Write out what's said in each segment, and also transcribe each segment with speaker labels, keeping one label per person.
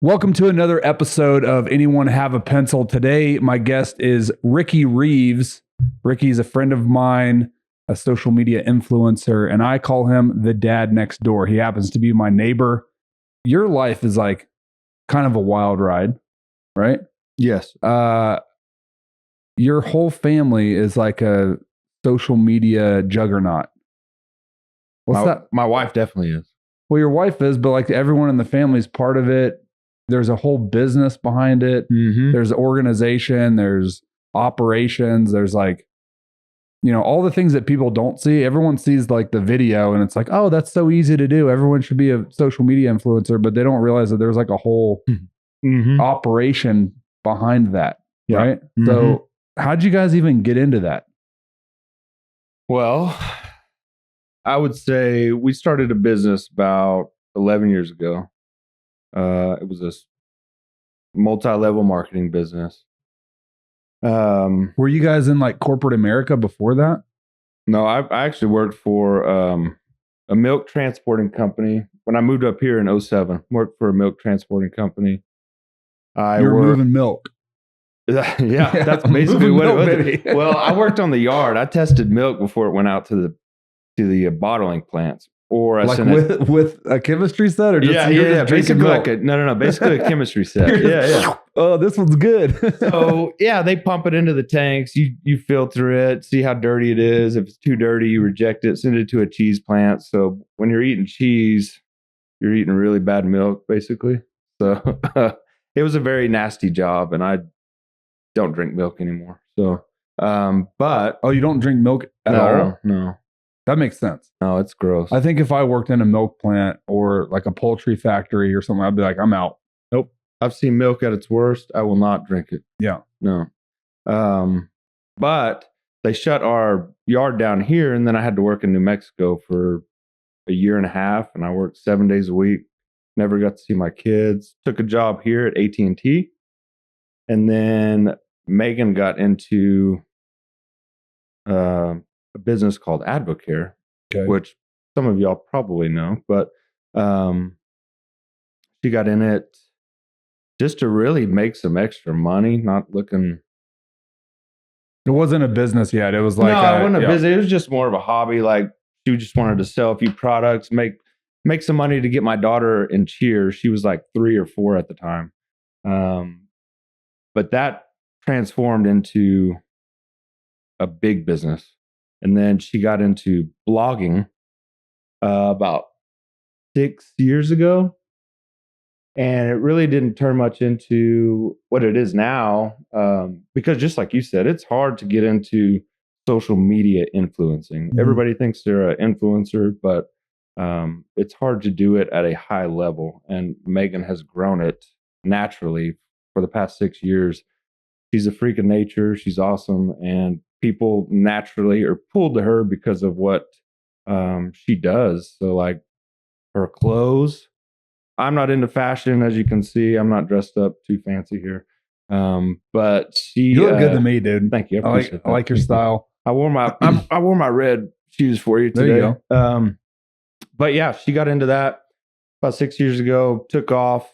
Speaker 1: Welcome to another episode of Anyone Have a Pencil. Today, my guest is Ricky Reeves. Ricky is a friend of mine, a social media influencer, and I call him the dad next door. He happens to be my neighbor. Your life is like kind of a wild ride, right?
Speaker 2: Yes.
Speaker 1: Your whole family is like a social media juggernaut. What's that?
Speaker 2: My wife definitely is.
Speaker 1: Well, your wife is, but like everyone in the family is part of it. There's a whole business behind it.
Speaker 2: Mm-hmm.
Speaker 1: There's organization. There's operations. There's like, all the things that people don't see. Everyone sees like the video and it's like, oh, that's so easy to do. Everyone should be a social media influencer, but they don't realize that there's like a whole operation behind that.
Speaker 2: Yeah.
Speaker 1: Right.
Speaker 2: Mm-hmm.
Speaker 1: So how'd you guys even get into that?
Speaker 2: Well, I would say we started a business about 11 years ago. It was a multi-level marketing business.
Speaker 1: Were you guys in like corporate America before that?
Speaker 2: No, I actually worked for a milk transporting company. When I moved up here in 2007, worked for a milk transporting company.
Speaker 1: You were moving milk.
Speaker 2: Yeah, that's basically what it was. Well, I worked on the yard. I tested milk before it went out to the bottling plants. Or
Speaker 1: like with a chemistry set, or just
Speaker 2: just basically like basically a chemistry set. Yeah.
Speaker 1: Oh, this one's good.
Speaker 2: So yeah, they pump it into the tanks. You filter it, see how dirty it is. If it's too dirty, you reject it, send it to a cheese plant. So when you're eating cheese, you're eating really bad milk, basically. So it was a very nasty job, and I don't drink milk anymore. So, but
Speaker 1: you don't drink milk at all?
Speaker 2: No.
Speaker 1: That makes sense.
Speaker 2: No, it's gross.
Speaker 1: I think if I worked in a milk plant or like a poultry factory or something, I'd be like, I'm out.
Speaker 2: Nope. I've seen milk at its worst. I will not drink it.
Speaker 1: Yeah.
Speaker 2: No. But they shut our yard down here, and then I had to work in New Mexico for a year and a half, and I worked 7 days a week. Never got to see my kids. Took a job here at AT&T. And then Megan got into a business called Advocare, which some of y'all probably know, but she got in it just to really make some extra money, not looking.
Speaker 1: It wasn't a business yet. It was like
Speaker 2: it wasn't a business. It was just more of a hobby. Like she just wanted to sell a few products, make some money to get my daughter in cheer. She was like 3 or 4 at the time. But that transformed into a big business. And then she got into blogging about 6 years ago. And it really didn't turn much into what it is now. Because just like you said, it's hard to get into social media influencing. Mm-hmm. Everybody thinks they're an influencer, but it's hard to do it at a high level. And Megan has grown it naturally for the past 6 years. She's a freak of nature. She's awesome. And people naturally are pulled to her because of what she does. So like her clothes, I'm not into fashion, as you can see. I'm not dressed up too fancy here. But
Speaker 1: you look good to me, dude.
Speaker 2: Thank you.
Speaker 1: I like your style.
Speaker 2: I wore my red shoes for you today.
Speaker 1: There you
Speaker 2: go. But yeah, she got into that about 6 years ago, took off,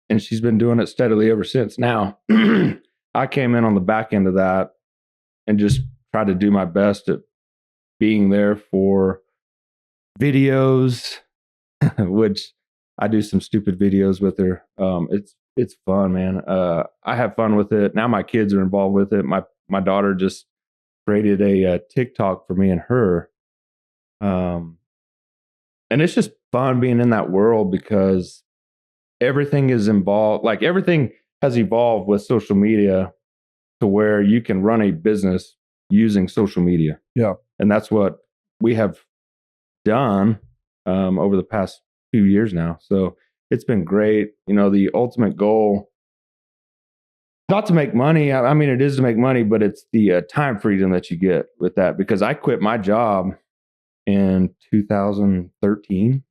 Speaker 2: and she's been doing it steadily ever since. Now, I came in on the back end of that and just tried to do my best at being there for videos, which I do some stupid videos with her. It's fun, man. I have fun with it. Now my kids are involved with it. My daughter just created a TikTok for me and her. And it's just fun being in that world because everything is involved. Like everything has evolved with social media to where you can run a business using social media.
Speaker 1: Yeah.
Speaker 2: And that's what we have done over the past few years now. So it's been great. The ultimate goal, not to make money. I mean, it is to make money, but it's the time freedom that you get with that. Because I quit my job in 2013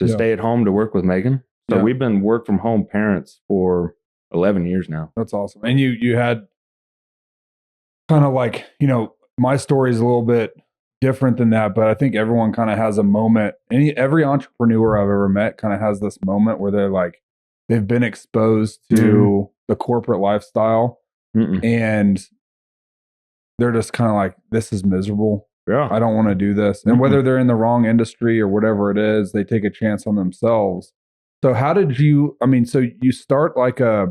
Speaker 2: to stay at home to work with Megan. So we've been work from home parents for 11 years now.
Speaker 1: That's awesome. And you had kind of like, my story is a little bit different than that, but I think everyone kind of has a moment. Every entrepreneur I've ever met kind of has this moment where they're like, they've been exposed to the corporate lifestyle and they're just kind of like, this is miserable.
Speaker 2: Yeah.
Speaker 1: I don't want to do this. And whether they're in the wrong industry or whatever it is, they take a chance on themselves. So how did you, I mean, so you start like a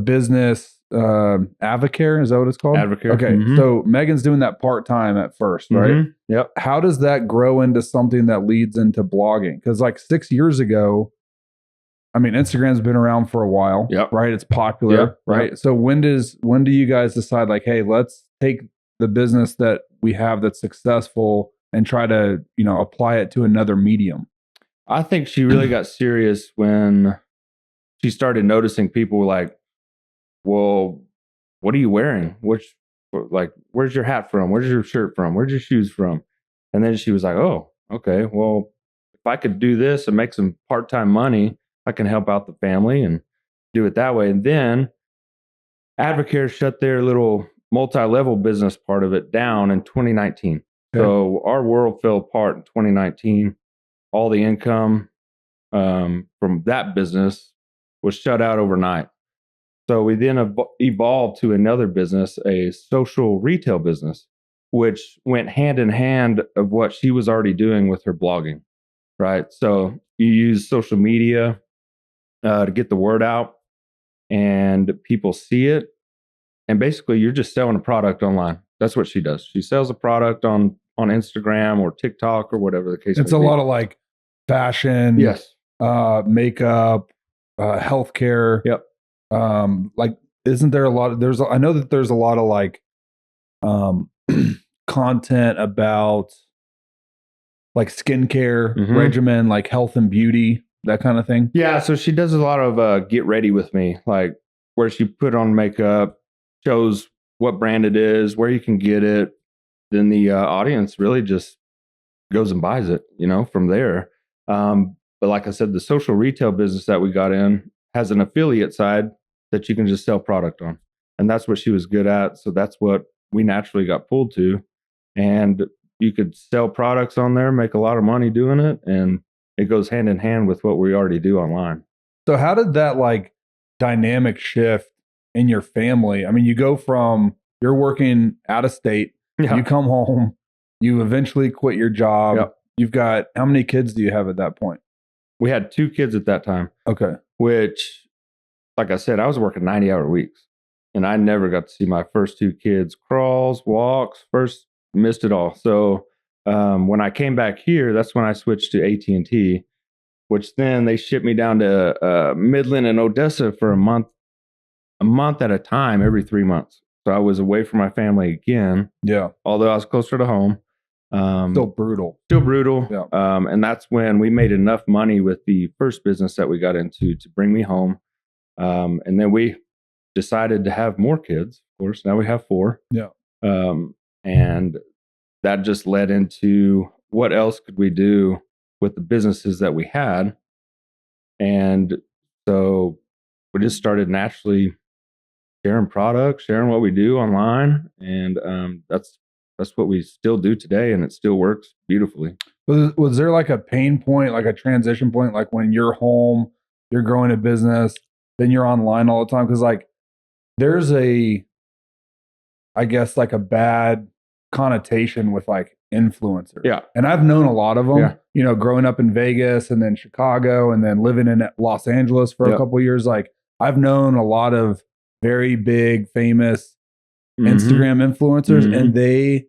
Speaker 1: business, Advocare, is that what it's called?
Speaker 2: Advocare.
Speaker 1: Okay. So Megan's doing that part-time at first, right?
Speaker 2: Yep.
Speaker 1: How does that grow into something that leads into blogging? Because like 6 years ago, I mean, Instagram's been around for a while, right? It's popular, right? So when do you guys decide like, hey, let's take the business that we have that's successful and try to, you know, apply it to another medium?
Speaker 2: I think she really got serious when she started noticing people like, well, what are you wearing? Where's your hat from? Where's your shirt from? Where's your shoes from? And then she was like, oh, okay, well, if I could do this and make some part-time money, I can help out the family and do it that way. And then Advocare shut their little multi-level business part of it down in 2019. So our world fell apart in 2019. All the income from that business was shut out overnight. So we then evolved to another business, a social retail business, which went hand in hand of what she was already doing with her blogging, right? So you use social media to get the word out and people see it. And basically you're just selling a product online. That's what she does. She sells a product on Instagram or TikTok or whatever the case may be.
Speaker 1: It's a lot of like fashion, makeup, healthcare.
Speaker 2: Yep.
Speaker 1: Like, isn't there a lot of, I know that there's a lot of like content about like skincare regimen, like health and beauty, that kind of thing.
Speaker 2: Yeah. So she does a lot of get ready with me, like where she put on makeup, shows what brand it is, where you can get it. Then the audience really just goes and buys it, you know, from there. But like I said, the social retail business that we got in has an affiliate side that you can just sell product on. And that's what she was good at. So that's what we naturally got pulled to. And you could sell products on there, make a lot of money doing it. And it goes hand in hand with what we already do online.
Speaker 1: So how did that like dynamic shift in your family? I mean, you go from, you're working out of state, you come home, you eventually quit your job. You've got, how many kids do you have at that point?
Speaker 2: We had 2 kids at that time.
Speaker 1: Okay.
Speaker 2: Which, like I said, I was working 90-hour weeks. And I never got to see my first 2 kids crawls, walks, first missed it all. So when I came back here, that's when I switched to AT&T, which then they shipped me down to Midland and Odessa for a month at a time, every 3 months. So I was away from my family again.
Speaker 1: Yeah.
Speaker 2: Although I was closer to home.
Speaker 1: Still brutal.
Speaker 2: Yeah. And that's when we made enough money with the first business that we got into to bring me home. And then we decided to have more kids. Of course, now we have 4.
Speaker 1: Yeah.
Speaker 2: And that just led into what else could we do with the businesses that we had. And so we just started naturally sharing products, sharing what we do online. And that's what we still do today. And it still works beautifully.
Speaker 1: Was there like a pain point, like a transition point, like when you're home, you're growing a business, then you're online all the time? Because like there's I guess like a bad connotation with like influencers.
Speaker 2: Yeah.
Speaker 1: And I've known a lot of them, you know, growing up in Vegas and then Chicago and then living in Los Angeles for a couple of years. Like I've known a lot of very big, famous Instagram influencers, and they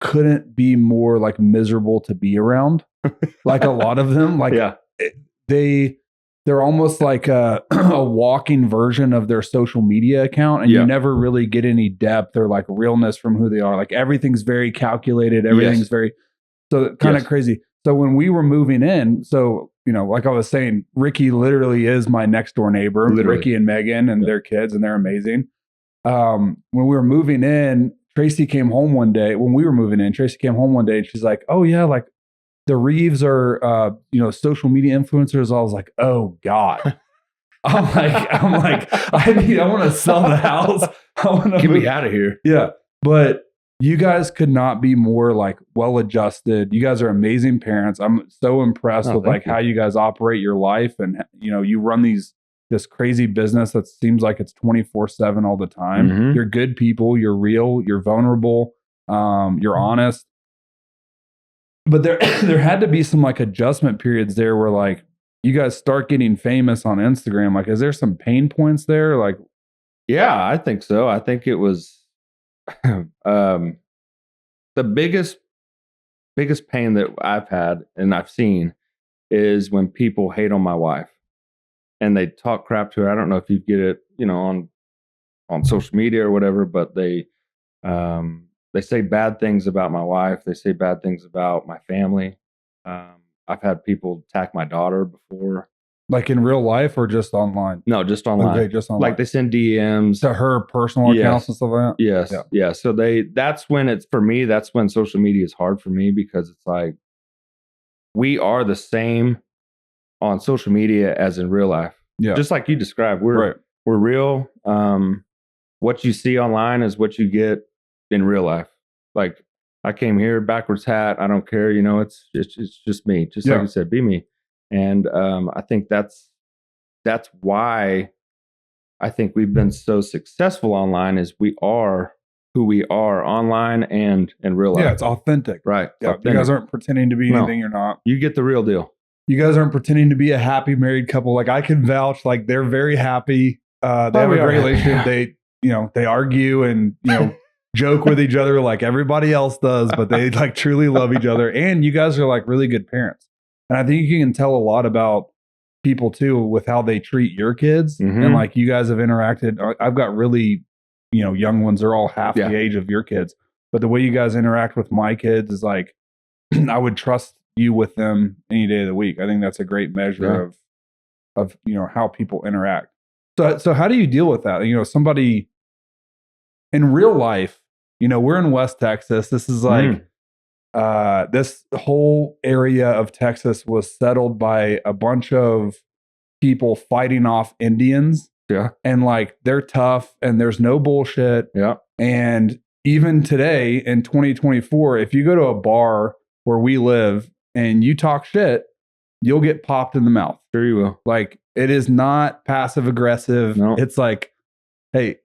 Speaker 1: couldn't be more like miserable to be around. Like a lot of them, like they're almost like a walking version of their social media account, and you never really get any depth or like realness from who they are. Like everything's very calculated, everything's very, so kind of crazy. So when we were moving in, so, you know, like I was saying, Ricky literally is my next door neighbor, Ricky and Megan and their kids, and they're amazing. When we were moving in, Tracy came home one day. When we were moving in, Tracy came home one day and she's like, oh yeah, like the Reeves are, you know, social media influencers. I was like, oh God. I'm like, I want to sell the house. I want to
Speaker 2: get me out of here.
Speaker 1: Yeah. But you guys could not be more like well-adjusted. You guys are amazing parents. I'm so impressed with like how you guys operate your life, and, you know, you run these this crazy business that seems like it's 24/7 all the time.
Speaker 2: Mhm.
Speaker 1: You're good people, you're real, you're vulnerable, you're honest. But there there had to be some like adjustment periods there where like you guys start getting famous on Instagram. Like, is there some pain points there? Like,
Speaker 2: Yeah, I think so. I think it was um, the biggest pain that I've had and I've seen is when people hate on my wife and they talk crap to her. I don't know if you get it, on social media or whatever, but they say bad things about my wife. They say bad things about my family. I've had people attack my daughter before.
Speaker 1: like in real life or just online?
Speaker 2: No, just online.
Speaker 1: Okay, just online.
Speaker 2: Like they send DMs
Speaker 1: To her personal accounts and stuff like that?
Speaker 2: Yes.
Speaker 1: Yeah.
Speaker 2: Yeah. So that's when it's for me, that's when social media is hard for me because it's like we are the same on social media as in real life.
Speaker 1: Yeah.
Speaker 2: Just like you described.
Speaker 1: Right.
Speaker 2: We're real. What you see online is what you get in real life. Like I came here, backwards hat. I don't care. It's just me. Just like
Speaker 1: Yeah.
Speaker 2: you said, be me. And I think that's why I think we've been so successful online is we are who we are online and in real life.
Speaker 1: Yeah, it's authentic.
Speaker 2: Right. It's
Speaker 1: Yeah, you
Speaker 2: authentic.
Speaker 1: guys aren't pretending to be
Speaker 2: No.
Speaker 1: anything you're not.
Speaker 2: You get the real deal.
Speaker 1: You guys aren't pretending to be a happy married couple. Like I can vouch, like they're very happy. They have a
Speaker 2: we are
Speaker 1: great
Speaker 2: happy.
Speaker 1: relationship. They argue and joke with each other like everybody else does, but they like truly love each other. And you guys are like really good parents. And I think you can tell a lot about people too with how they treat your kids.
Speaker 2: Mhm.
Speaker 1: And like you guys have interacted. I've got really, young ones. They're all half
Speaker 2: Yeah.
Speaker 1: the age of your kids. But the way you guys interact with my kids is like, I would trust you with them any day of the week. I think that's a great measure of how people interact. So how do you deal with that? Somebody in real life, we're in West Texas. This is like this whole area of Texas was settled by a bunch of people fighting off Indians.
Speaker 2: Yeah.
Speaker 1: And like they're tough and there's no bullshit.
Speaker 2: Yeah.
Speaker 1: And even today in 2024, if you go to a bar where we live and you talk shit, you'll get popped in the mouth.
Speaker 2: Sure you will.
Speaker 1: Like it is not passive aggressive.
Speaker 2: No.
Speaker 1: It's like, hey,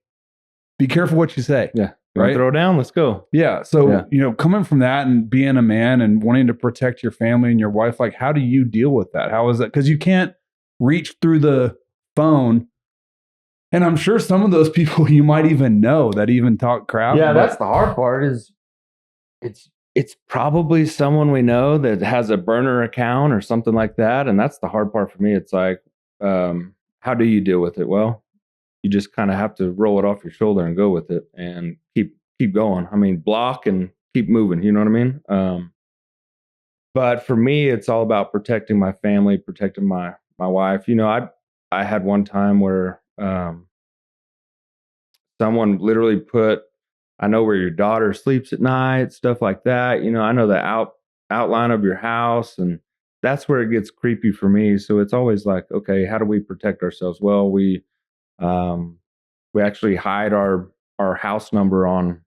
Speaker 1: be careful what you say.
Speaker 2: Yeah.
Speaker 1: Right?
Speaker 2: Throw down. Let's go.
Speaker 1: Yeah. So,
Speaker 2: Yeah.
Speaker 1: coming from that and being a man and wanting to protect your family and your wife, like how do you deal with that? How is that? Because you can't reach through the phone. And I'm sure some of those people you might even know that even talk crap.
Speaker 2: Yeah, that's the hard part is it's probably someone we know that has a burner account or something like that. And that's the hard part for me. It's like, how do you deal with it? Well, you just kind of have to roll it off your shoulder and go with it and keep going. I mean, block and keep moving. You know what I mean? But for me, it's all about protecting my family, protecting my wife. I had one time where someone literally put, I know where your daughter sleeps at night, stuff like that. I know the outline of your house, and that's where it gets creepy for me. So it's always like, okay, how do we protect ourselves? Well, we actually hide our house number on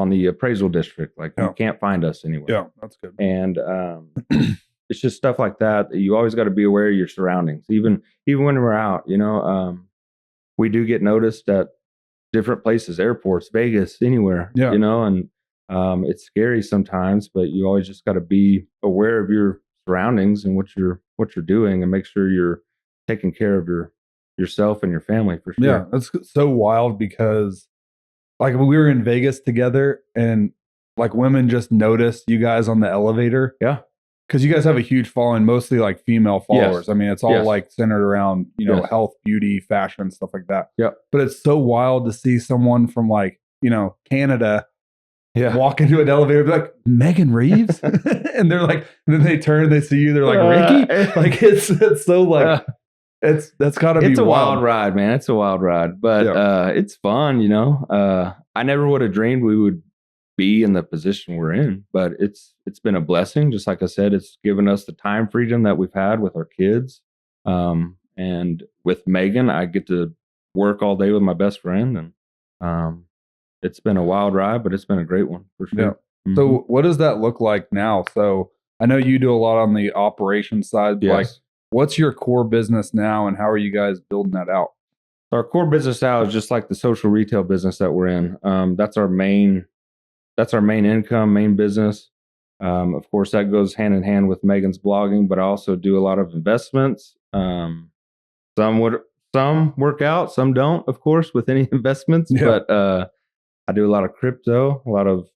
Speaker 2: the appraisal district. Like you can't find us anywhere.
Speaker 1: Yeah, that's good.
Speaker 2: And it's just stuff like that you always got to be aware of your surroundings. Even when we're out, we do get noticed at different places, airports, Vegas, anywhere.
Speaker 1: Yeah.
Speaker 2: And it's scary sometimes, but you always just got to be aware of your surroundings and what you're doing, and make sure you're taking care of yourself and your family for sure.
Speaker 1: Yeah, that's so wild because like when we were in Vegas together and like women just noticed you guys on the elevator.
Speaker 2: Yeah.
Speaker 1: Because you guys have a huge following, mostly like female followers.
Speaker 2: Yes.
Speaker 1: I mean, it's all
Speaker 2: Yes.
Speaker 1: like centered around,
Speaker 2: Yes.
Speaker 1: health, beauty, fashion, stuff like that.
Speaker 2: Yeah.
Speaker 1: But it's so wild to see someone from like, Canada walk into an elevator and be like, Megan Reeves? And they're like, and then they turn, they see you, they're like, Ricky? Like it's so like, that's gotta be
Speaker 2: it's a
Speaker 1: wild.
Speaker 2: wild ride, man. It's a wild ride, but it's fun. I never would have dreamed we would be in the position we're in, but it's been a blessing. Just like I said, it's given us the time freedom that we've had with our kids. And with Megan, I get to work all day with my best friend, and it's been a wild ride, but it's been a great one for sure.
Speaker 1: Yeah.
Speaker 2: Mm-hmm.
Speaker 1: So what does that look like now? So I know you do a lot on the operations side.
Speaker 2: Yes.
Speaker 1: Like what's your core business now, and how are you guys building that out?
Speaker 2: Our core business now is just like the social retail business that we're in. That's our main income, main business. Of course, that goes hand in hand with Megan's blogging, but I also do a lot of investments. Some work out, some don't, of course, with any investments.
Speaker 1: Yeah.
Speaker 2: But I do a lot of crypto, a lot of,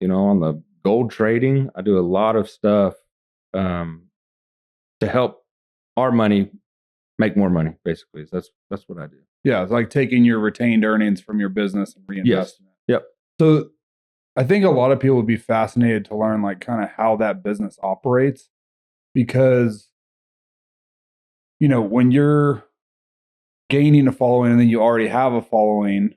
Speaker 2: on the gold trading. I do a lot of stuff to help our money make more money. Basically, that's what I do.
Speaker 1: Yeah, it's like taking your retained earnings from your business and reinvesting it.
Speaker 2: Yep.
Speaker 1: So I think a lot of people would be fascinated to learn like kind of how that business operates, because when you're gaining a following and then you already have a following,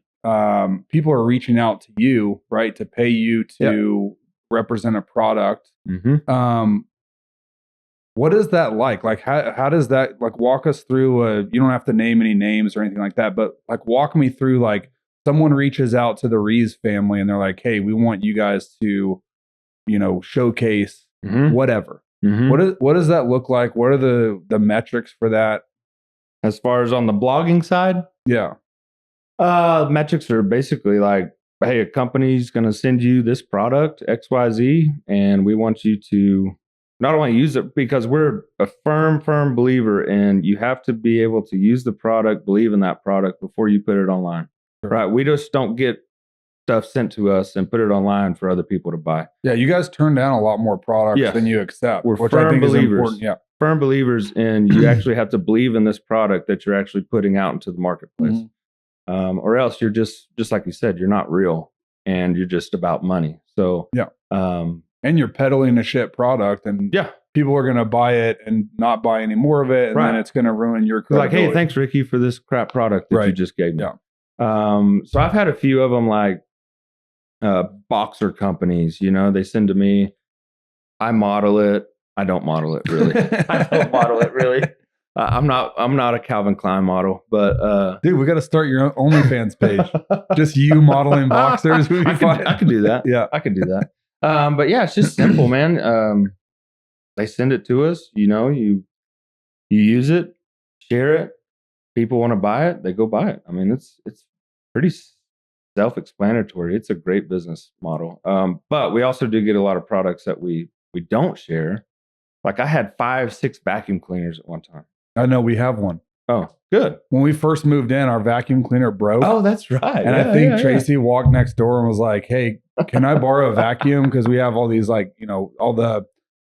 Speaker 1: people are reaching out to you, right, to pay you to represent a product.
Speaker 2: Mm-hmm.
Speaker 1: What is that like? Like, how does that, like, walk us through you don't have to name any names or anything like that, but like walk me through, like, someone reaches out to the Reeves family and they're like, hey, we want you guys to, showcase whatever.
Speaker 2: Mm-hmm.
Speaker 1: What does that look like? What are the metrics for that?
Speaker 2: As far as on the blogging side?
Speaker 1: Yeah.
Speaker 2: Metrics are basically like, hey, a company's going to send you this product, XYZ, and we want you to not only use it, because we're a firm believer in you have to be able to use the product, believe in that product before you put it online. Sure. Right? We just don't get stuff sent to us and put it online for other people to buy.
Speaker 1: Yeah, you guys turn down a lot more products than you accept.
Speaker 2: We're
Speaker 1: which
Speaker 2: firm
Speaker 1: I think
Speaker 2: believers.
Speaker 1: Is important. Yeah.
Speaker 2: Firm believers in you actually have to believe in this product that you're actually putting out into the marketplace. Mm-hmm. Or else you're just like you said, you're not real and you're just about money. So
Speaker 1: yeah. And you're peddling a shit product, and people are going to buy it and not buy any more of it, and then it's going to ruin your credibility.
Speaker 2: Like, hey, thanks, Ricky, for this crap product that you just gave me.
Speaker 1: Yeah.
Speaker 2: So I've had a few of them, like boxer companies. They send to me. I model it. I don't model it really. I don't model it really. I'm not a Calvin Klein model, but
Speaker 1: dude, we got to start your own OnlyFans page. Just you modeling boxers.
Speaker 2: I could do that.
Speaker 1: Yeah,
Speaker 2: I could do that. But yeah, it's just simple, man. They send it to us. You use it, share it. People want to buy it, they go buy it. I mean, it's pretty self-explanatory. It's a great business model. But we also do get a lot of products that we don't share. Like I had 5-6 vacuum cleaners at one time.
Speaker 1: I know, we have one.
Speaker 2: Oh, good.
Speaker 1: When we first moved in, our vacuum cleaner broke.
Speaker 2: Oh, that's right.
Speaker 1: And I think Tracy walked next door and was like, hey, can I borrow a vacuum? Because we have all these, like, all the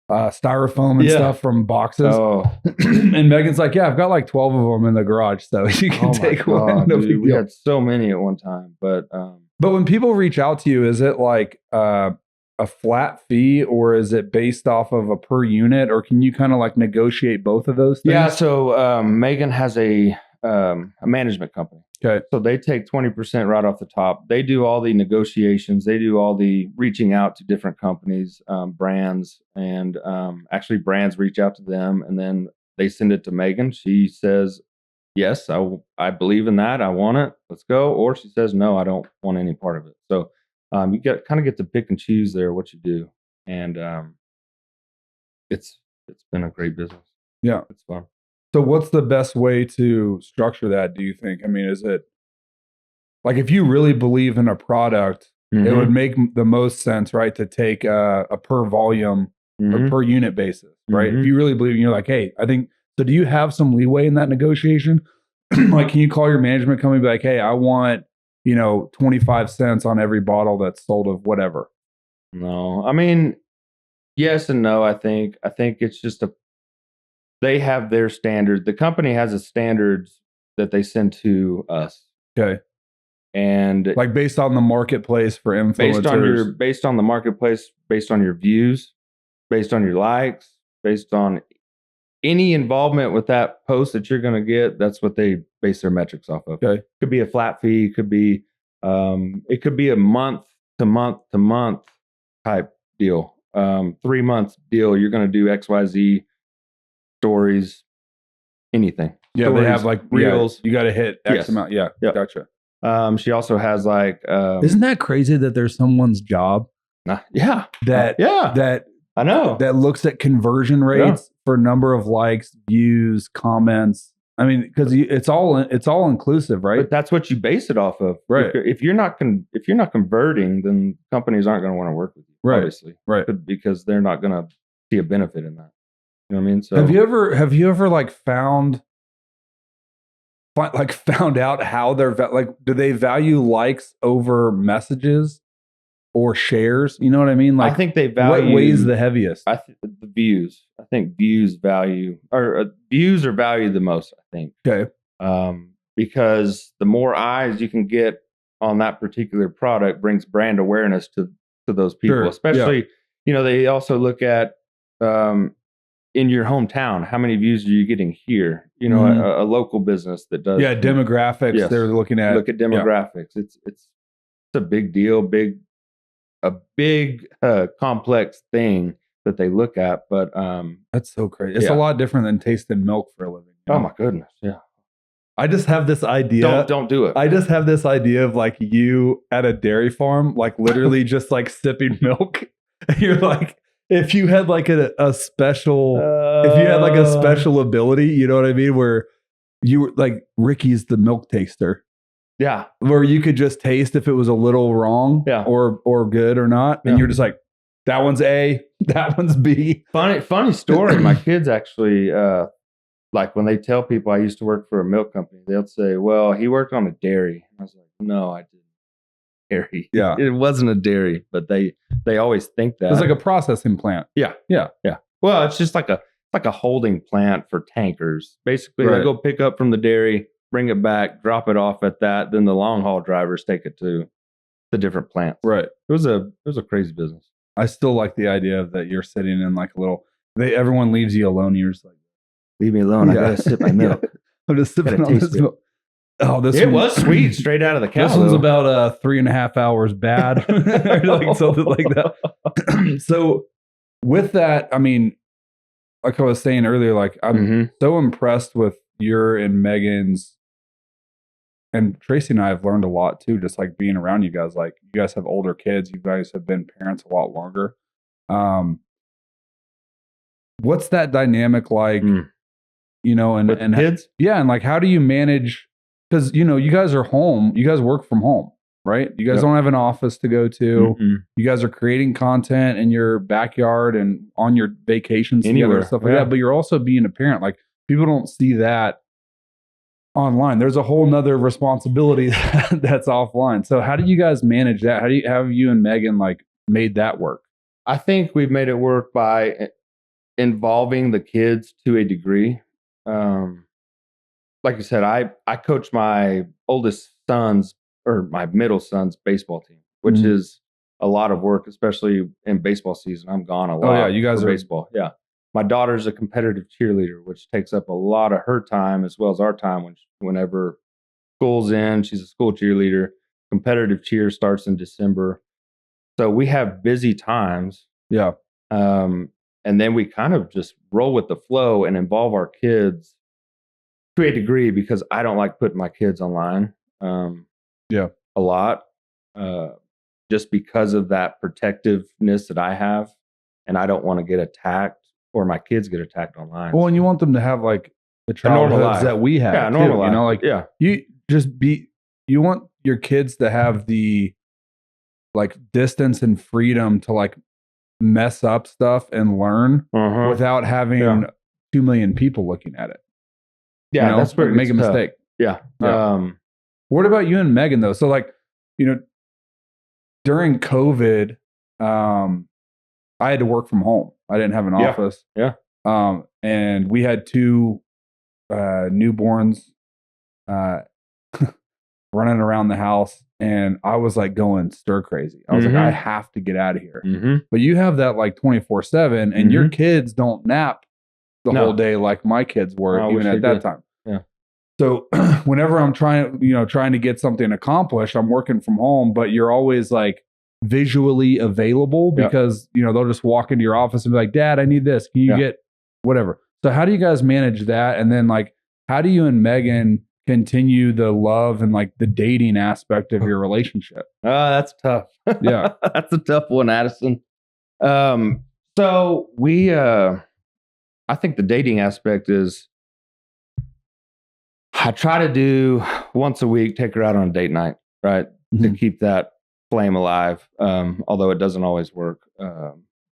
Speaker 1: styrofoam and stuff from boxes.
Speaker 2: Oh.
Speaker 1: And Megan's like, yeah, I've got like 12 of them in the garage, so you can take one. No big deal.
Speaker 2: We had so many at one time. But
Speaker 1: when people reach out to you, is it like a flat fee, or is it based off of a per unit, or can you kind of like negotiate both of those things?
Speaker 2: Yeah. So Megan has a management company.
Speaker 1: Okay.
Speaker 2: So they take 20% right off the top. They do all the negotiations. They do all the reaching out to different companies, brands, and actually brands reach out to them, and then they send it to Megan. She says, yes, I believe in that. I want it. Let's go. Or she says, no, I don't want any part of it. So you kind of get to pick and choose there what you do. And it's been a great business.
Speaker 1: Yeah.
Speaker 2: It's fun.
Speaker 1: So what's the best way to structure that, do you think? I mean, is it like, if you really believe in a product, it would make the most sense, right, to take a per volume or per unit basis, right? If you really believe, and you're like, hey, I think, so do you have some leeway in that negotiation? Like, can you call your management company and be like, hey, I want, 25 cents on every bottle that's sold of whatever?
Speaker 2: No, I mean, yes and no. I think it's just they have their standard. The company has a standards that they send to us.
Speaker 1: Okay.
Speaker 2: And
Speaker 1: like based on the marketplace for influencers,
Speaker 2: based on the marketplace, based on your views, based on your likes, based on any involvement with that post that you're going to get, that's what they base their metrics off of.
Speaker 1: Okay.
Speaker 2: Could be a flat fee. It could be a month to month type deal. 3 months deal. You're going to do XYZ stories, anything.
Speaker 1: Yeah.
Speaker 2: Stories,
Speaker 1: they have like reels. You got to hit X amount. Yeah.
Speaker 2: Yep.
Speaker 1: Gotcha.
Speaker 2: She also has like,
Speaker 1: isn't that crazy that there's someone's job?
Speaker 2: Yeah.
Speaker 1: That
Speaker 2: I know,
Speaker 1: that looks at conversion rates for number of likes, views, comments? I mean, because it's all inclusive, right?
Speaker 2: But that's what you base it off of,
Speaker 1: right?
Speaker 2: If you're not converting, then companies aren't going to want to work with you,
Speaker 1: right?
Speaker 2: Obviously,
Speaker 1: right?
Speaker 2: Because they're not going to see a benefit in that. You know what I mean? So
Speaker 1: have you ever like found out how they're like, do they value likes over messages or shares? You know what I mean? Like,
Speaker 2: I think they value
Speaker 1: what weighs the heaviest?
Speaker 2: the views. I think views are valued the most. I think.
Speaker 1: Okay.
Speaker 2: Because the more eyes you can get on that particular product brings brand awareness to those people.
Speaker 1: Sure.
Speaker 2: Especially, they also look at in your hometown, how many views are you getting here? A local business that does.
Speaker 1: Yeah, demographics.
Speaker 2: Yes.
Speaker 1: They're looking at.
Speaker 2: Look at demographics. Yeah. It's a big deal, a big complex thing that they look at. But
Speaker 1: that's so crazy. It's a lot different than tasting milk for a living.
Speaker 2: Oh my goodness, yeah.
Speaker 1: I just have this idea.
Speaker 2: Don't do it.
Speaker 1: I just have this idea of like you at a dairy farm, like literally just like sipping milk. You're like, if you had like a special, if you had like a special ability, you know what I mean? Where you were like, Ricky's the milk taster.
Speaker 2: Yeah.
Speaker 1: Where you could just taste if it was a little wrong, or good or not. And you're just like, that one's A, that one's B.
Speaker 2: Funny story. My kids actually, like when they tell people I used to work for a milk company, they'll say, well, he worked on a dairy. I was like, no, I didn't. Dairy.
Speaker 1: Yeah.
Speaker 2: It wasn't a dairy, but they always think that.
Speaker 1: It's like a processing plant.
Speaker 2: Yeah.
Speaker 1: Yeah.
Speaker 2: Yeah. Well, it's just like a holding plant for tankers. Basically, they go pick up from the dairy, bring it back, drop it off at that. Then the long haul drivers take it to the different plants.
Speaker 1: Right.
Speaker 2: It was a crazy business.
Speaker 1: I still like the idea of that you're sitting in like a little, everyone leaves you alone. You're just like,
Speaker 2: leave me alone. I gotta sip my milk.
Speaker 1: I'm just sipping on this milk. Oh,
Speaker 2: it was sweet, straight out of the cow.
Speaker 1: This one's about 3.5 hours bad, or like something like that. So, with that, I mean, like I was saying earlier, like I'm so impressed with your and Megan's, and Tracy and I have learned a lot too, just like being around you guys. Like you guys have older kids, you guys have been parents a lot longer. What's that dynamic like? And
Speaker 2: kids?
Speaker 1: Yeah, and like how do you manage? Because you guys are home, you guys work from home, right? You guys don't have an office to go to. You guys are creating content in your backyard and on your vacations together, stuff like that. But you're also being a parent. Like people don't see that online. There's a whole nother responsibility that's offline. So how do you guys manage that? How have you and Megan like made that work?
Speaker 2: I think we've made it work by involving the kids to a degree. Like you said, I coach my oldest son's or my middle son's baseball team, which is a lot of work, especially in baseball season. I'm gone a lot.
Speaker 1: Oh yeah, you guys are
Speaker 2: baseball. Yeah, my daughter's a competitive cheerleader, which takes up a lot of her time as well as our time. Whenever school's in, she's a school cheerleader. Competitive cheer starts in December, so we have busy times.
Speaker 1: Yeah.
Speaker 2: And then we kind of just roll with the flow and involve our kids to a degree because I don't like putting my kids online a lot just because of that protectiveness that I have. And I don't want to get attacked or my kids get attacked online.
Speaker 1: Well, and you want them to have like the childhoods that we have.
Speaker 2: Yeah, normal life.
Speaker 1: You want your kids to have the like distance and freedom to like mess up stuff and learn without having 2 million people looking at it.
Speaker 2: Yeah, that's where
Speaker 1: make a mistake.
Speaker 2: Yeah.
Speaker 1: What about you and Megan though? So like, during COVID, I had to work from home. I didn't have an office.
Speaker 2: Yeah.
Speaker 1: And we had 2 newborns running around the house. And I was like going stir crazy. I was like, I have to get out of here. But you have that like 24/7 and your kids don't nap the whole day like my kids were even at that time.
Speaker 2: Yeah.
Speaker 1: So whenever I'm trying to get something accomplished, I'm working from home, but you're always like visually available because, they'll just walk into your office and be like, Dad, I need this. Can you get whatever? So how do you guys manage that? And then like, how do you and Megan continue the love and like the dating aspect of your relationship?
Speaker 2: That's tough.
Speaker 1: Yeah.
Speaker 2: That's a tough one, Addison. So we I think the dating aspect is I try to do once a week, take her out on a date night, right? To keep that flame alive. Although it doesn't always work,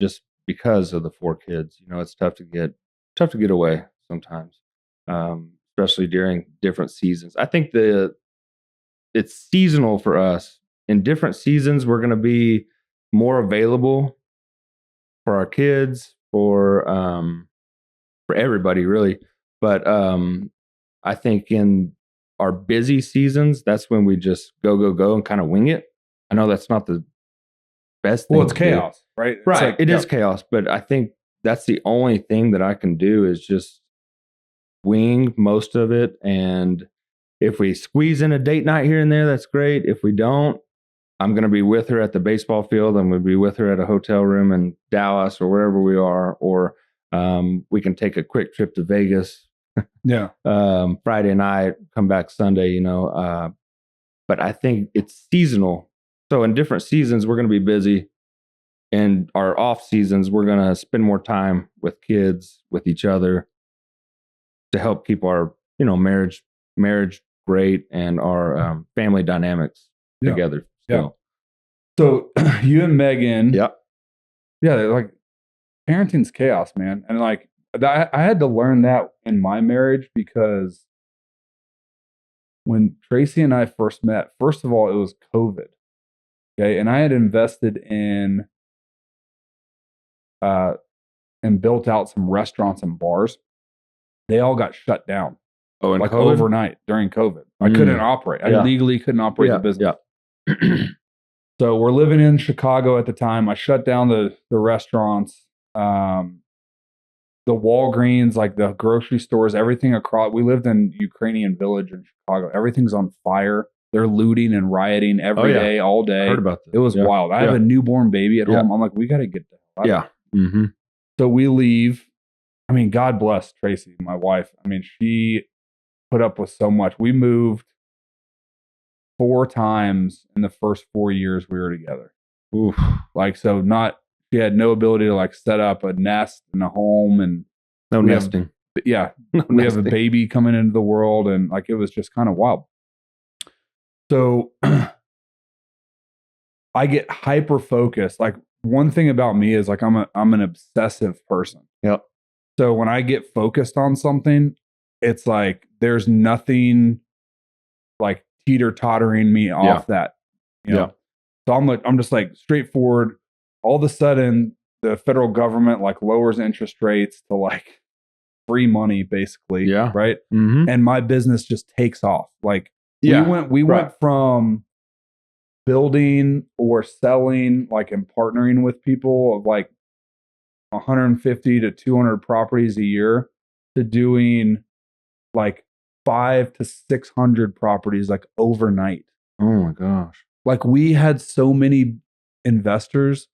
Speaker 2: just because of the 4 kids. You know, it's tough to get away sometimes, especially during different seasons. I think it's seasonal for us. In different seasons, we're going to be more available for our kids, for everybody, really. But I think in our busy seasons, that's when we just go and kind of wing it. I know that's not the best thing.
Speaker 1: Well, it's chaos, right? It's
Speaker 2: Right.
Speaker 1: like,
Speaker 2: It is chaos, but I think that's the only thing that I can do is just wing most of it. And if we squeeze in a date night here and there, that's great. If we don't, I'm going to be with her at the baseball field. I'm going to be with her at a hotel room in Dallas or wherever we are. Or we can take a quick trip to Vegas.
Speaker 1: Yeah.
Speaker 2: Friday night, come back Sunday, you know. But I think it's seasonal. So in different seasons, we're going to be busy. And our off seasons, we're going to spend more time with kids, with each other to help keep our, you know, marriage great and our family dynamics together.
Speaker 1: Yeah. So you and Megan.
Speaker 2: Yep.
Speaker 1: Yeah. Like parenting's chaos, man. And like I had to learn that in my marriage because when Tracy and I first met, first of all, it was COVID. Okay. And I had invested in and built out some restaurants and bars. They all got shut down.
Speaker 2: Oh, and
Speaker 1: like
Speaker 2: COVID?
Speaker 1: overnight during COVID. I couldn't operate. I legally couldn't operate the business.
Speaker 2: Yeah.
Speaker 1: So we're living in Chicago at the time. I shut down the restaurants, the Walgreens, like the grocery stores, everything across. We lived in Ukrainian Village in Chicago. Everything's on fire. They're looting and rioting every day, all day.
Speaker 2: I heard about this.
Speaker 1: It was wild. I have a newborn baby at home. I'm like, we got to get the hell out of here. So we leave. I mean, God bless Tracy, my wife. I mean, she put up with so much. We moved 4 times in the first 4 years we were together.
Speaker 2: Oof.
Speaker 1: Like, so she had no ability to like set up a nest and a home and
Speaker 2: no nesting.
Speaker 1: We have a baby coming into the world and like, it was just kind of wild. So I get hyper focused. Like one thing about me is like, I'm an obsessive person.
Speaker 2: Yep.
Speaker 1: So when I get focused on something, it's like, there's nothing like teeter-tottering me off that, you know? So I'm just like straightforward. All of a sudden the federal government like lowers interest rates to like free money basically.
Speaker 2: Yeah.
Speaker 1: Right. And my business just takes off. Like we went from building or selling like and partnering with people of like 150 to 200 properties a year to doing like 500 to 600 properties like overnight.
Speaker 2: Oh my gosh.
Speaker 1: Like we had so many investors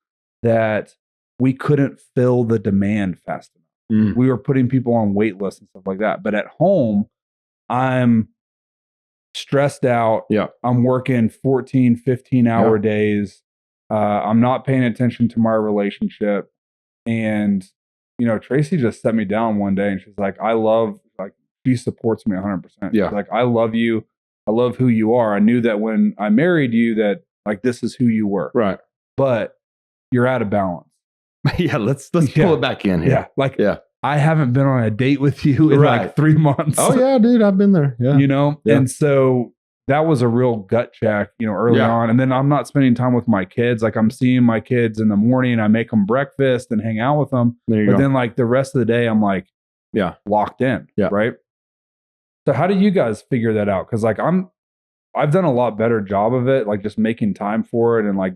Speaker 1: that we couldn't fill the demand fast enough. We were putting people on wait lists and stuff like that. But at home, I'm stressed out.
Speaker 2: Yeah.
Speaker 1: I'm working 14, 15-hour days. I'm not paying attention to my relationship. And, you know, Tracy just set me down one day and she's like, she supports me 100%.
Speaker 2: Yeah.
Speaker 1: She's like, I love you. I love who you are. I knew that when I married you that like, this is who you were.
Speaker 2: Right.
Speaker 1: But you're out of balance.
Speaker 2: Let's pull it back in here.
Speaker 1: I haven't been on a date with you in like 3 months.
Speaker 2: Oh yeah, dude, I've been there. Yeah.
Speaker 1: You know? Yeah. And so that was a real gut check, you know, early on. And then I'm not spending time with my kids. Like I'm seeing my kids in the morning. I make them breakfast and hang out with them. But then like the rest of the day, I'm like, locked in. Yeah. Right. So how do you guys figure that out? Cause like I've done a lot better job of it, like just making time for it and like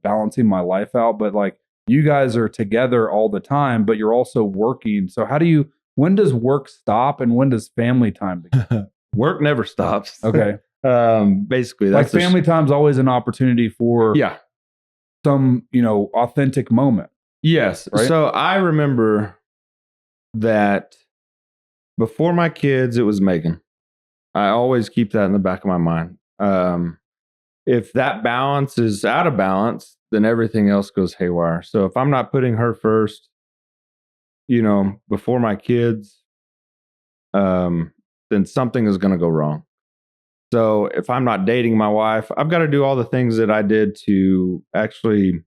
Speaker 1: balancing my life out. But like you guys are together all the time, but you're also working. So when does work stop and when does family time begin?
Speaker 2: Work never stops.
Speaker 1: Okay.
Speaker 2: Basically
Speaker 1: like
Speaker 2: that's
Speaker 1: family time's always an opportunity for some, you know, authentic moment.
Speaker 2: Yes. Right? So I remember that before my kids, it was Megan. I always keep that in the back of my mind. If that balance is out of balance, then everything else goes haywire. So if I'm not putting her first, before my kids, then something is going to go wrong. So if I'm not dating my wife, I've got to do all the things that I did to actually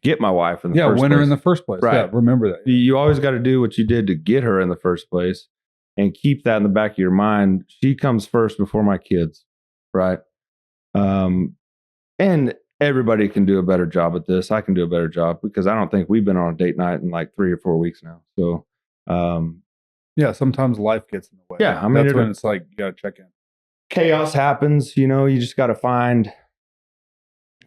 Speaker 2: get my wife in the first place.
Speaker 1: Win her in the first place.
Speaker 2: Right.
Speaker 1: Yeah, remember that.
Speaker 2: You always got to do what you did to get her in the first place and keep that in the back of your mind. She comes first before my kids. Right. And everybody can do a better job at this. I can do a better job because I don't think we've been on a date night in like 3 or 4 weeks now. So,
Speaker 1: sometimes life gets in the way.
Speaker 2: Yeah, I mean,
Speaker 1: that's when it's like you got to check in.
Speaker 2: Chaos happens. You just got to find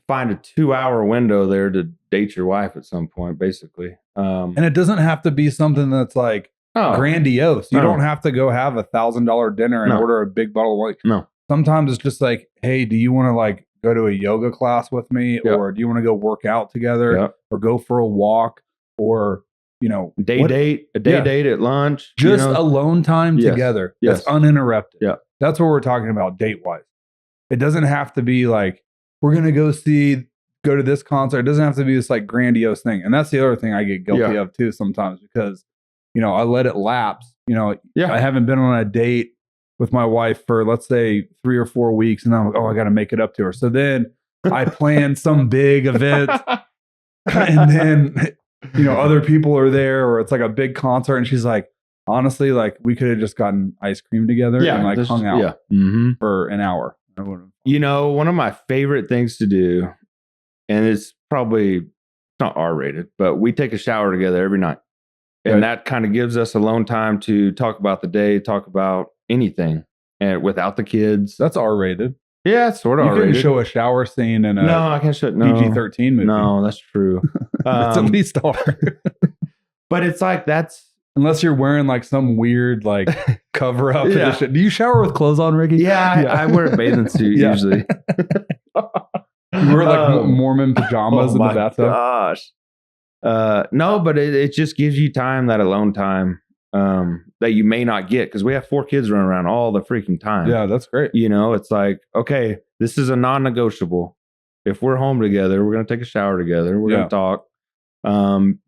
Speaker 2: a 2-hour window there to date your wife at some point, basically.
Speaker 1: And it doesn't have to be something that's like grandiose. You don't have to go have $1,000 dinner and order a big bottle of wine.
Speaker 2: No.
Speaker 1: Sometimes it's just like, hey, do you want to like go to a yoga class with me, or do you want to go work out together, or go for a walk, or
Speaker 2: a day date at lunch,
Speaker 1: just alone time together. That's uninterrupted.
Speaker 2: Yeah,
Speaker 1: that's what we're talking about date wise. It doesn't have to be like we're gonna go to this concert. It doesn't have to be this like grandiose thing. And that's the other thing I get guilty of too sometimes because I let it lapse. I haven't been on a date with my wife for, let's say, 3 or 4 weeks. And I'm like, I got to make it up to her. So then I plan some big event and then, other people are there or it's like a big concert. And she's like, honestly, like we could have just gotten ice cream together and like hung out for an hour.
Speaker 2: One of my favorite things to do, and it's not R-rated, but we take a shower together every night. And that kind of gives us alone time to talk about the day, talk about anything, and without the kids.
Speaker 1: That's R-rated.
Speaker 2: Yeah, it's sort of R-rated.
Speaker 1: You can show a shower scene in a
Speaker 2: I can't show
Speaker 1: PG-13 movie.
Speaker 2: No, that's true.
Speaker 1: It's at least R.
Speaker 2: But it's like
Speaker 1: unless you're wearing like some weird like cover up. Do you shower with clothes on, Ricky?
Speaker 2: Yeah. I wear a bathing suit usually.
Speaker 1: You wear like Mormon pajamas in the bathtub.
Speaker 2: Gosh. No, but it just gives you time, that alone time that you may not get because we have 4 kids running around all the freaking time.
Speaker 1: Yeah, that's great.
Speaker 2: It's like, okay, this is a non-negotiable. If we're home together, we're going to take a shower together. We're going to talk. And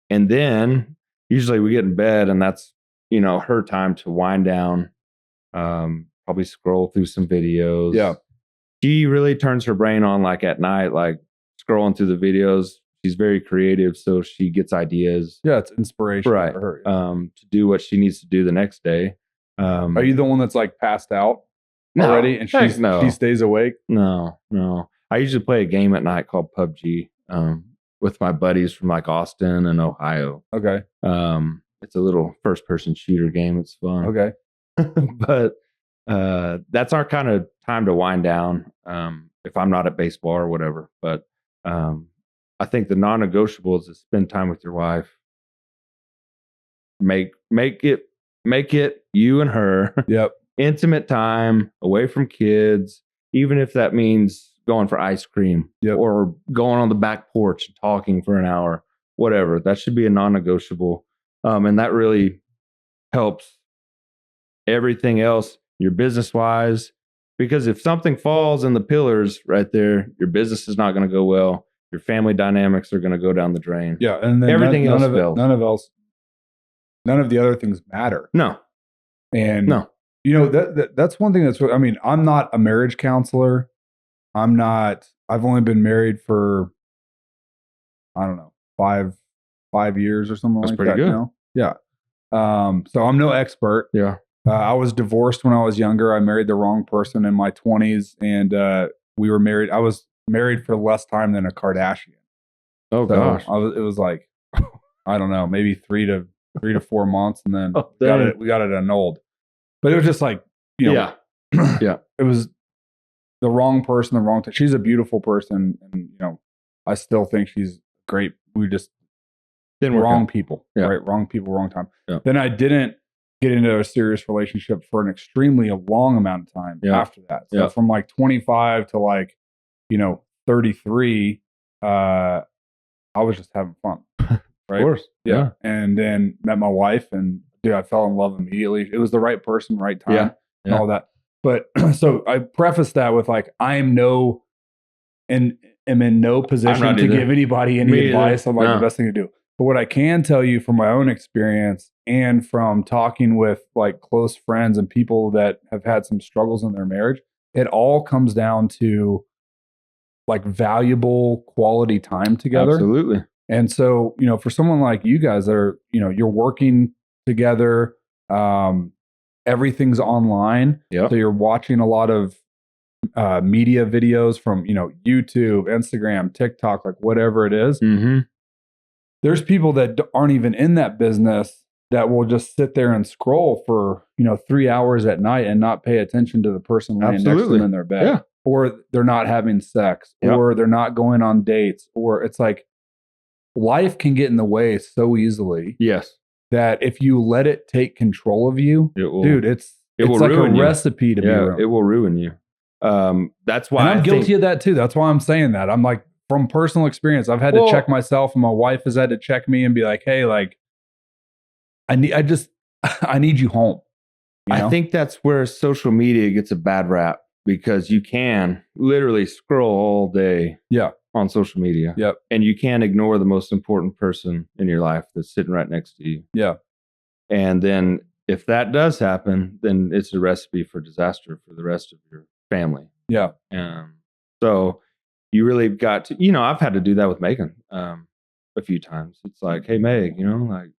Speaker 2: then usually we get in bed and that's, her time to wind down, probably scroll through some videos.
Speaker 1: Yeah.
Speaker 2: She really turns her brain on like at night, like scrolling through the videos. She's very creative, so she gets ideas.
Speaker 1: Yeah, it's inspiration for her.
Speaker 2: To do what she needs to do the next day.
Speaker 1: Are you the one that's like passed out already and she stays awake?
Speaker 2: No. I usually play a game at night called PUBG with my buddies from like Austin and Ohio.
Speaker 1: Okay.
Speaker 2: It's a little first-person shooter game. It's fun.
Speaker 1: Okay.
Speaker 2: But that's our kind of time to wind down if I'm not at baseball or whatever. But I think the non-negotiables is spend time with your wife. Make it you and her.
Speaker 1: Yep.
Speaker 2: Intimate time away from kids, even if that means going for ice cream or going on the back porch and talking for an hour, whatever. That should be a non-negotiable. And that really helps everything else, your business wise, because if something falls in the pillars right there, your business is not going to go well. Your family dynamics are going to go down the drain.
Speaker 1: Yeah, and then
Speaker 2: everything else fails.
Speaker 1: None of the other things matter.
Speaker 2: No,
Speaker 1: and that's one thing that's. I mean, I'm not a marriage counselor. I'm not. I've only been married for, I don't know, five years or something
Speaker 2: that's
Speaker 1: like
Speaker 2: pretty
Speaker 1: that.
Speaker 2: Good.
Speaker 1: Yeah. So I'm no expert.
Speaker 2: Yeah.
Speaker 1: I was divorced when I was younger. I married the wrong person in my 20s, and we were married. I was married for less time than a Kardashian.
Speaker 2: Oh gosh.
Speaker 1: It was like, I don't know, maybe 3 to 4 months. And then we got it annulled, but it was just like,
Speaker 2: yeah.
Speaker 1: It was the wrong person, the wrong time. She's a beautiful person. And, I still think she's great. We just wrong people, right? Wrong people, wrong time.
Speaker 2: Yeah.
Speaker 1: Then I didn't get into a serious relationship for an extremely long amount of time after that. So from like 25 to like, 33, I was just having fun. Right.
Speaker 2: Of course.
Speaker 1: Yeah. And then met my wife and I fell in love immediately. It was the right person, right time and all that. But so I prefaced that with like, am in no position to give anybody any advice on like the best thing to do. But what I can tell you from my own experience and from talking with like close friends and people that have had some struggles in their marriage, it all comes down to like valuable quality time together.
Speaker 2: Absolutely.
Speaker 1: And so, for someone like you guys that are, you're working together, everything's online.
Speaker 2: Yep.
Speaker 1: So you're watching a lot of media videos from, YouTube, Instagram, TikTok, like whatever it is.
Speaker 2: Mm-hmm.
Speaker 1: There's people that aren't even in that business that will just sit there and scroll for, 3 hours at night and not pay attention to the person laying next to them in their bed.
Speaker 2: Yeah.
Speaker 1: Or they're not having sex, or they're not going on dates, or it's like life can get in the way so easily.
Speaker 2: Yes.
Speaker 1: That if you let it take control of you, it's like a recipe to be ruined.
Speaker 2: It will ruin you. That's why
Speaker 1: I'm guilty of that too. That's why I'm saying that. I'm like, from personal experience, I've had to check myself, and my wife has had to check me and be like, hey, like, I need you home.
Speaker 2: I think that's where social media gets a bad rap, because you can literally scroll all day on social media.
Speaker 1: Yep.
Speaker 2: And you can't ignore the most important person in your life that's sitting right next to you.
Speaker 1: Yeah.
Speaker 2: And then if that does happen, then it's a recipe for disaster for the rest of your family.
Speaker 1: Yeah.
Speaker 2: So you really got to, I've had to do that with Megan a few times. It's like, hey, Meg, like,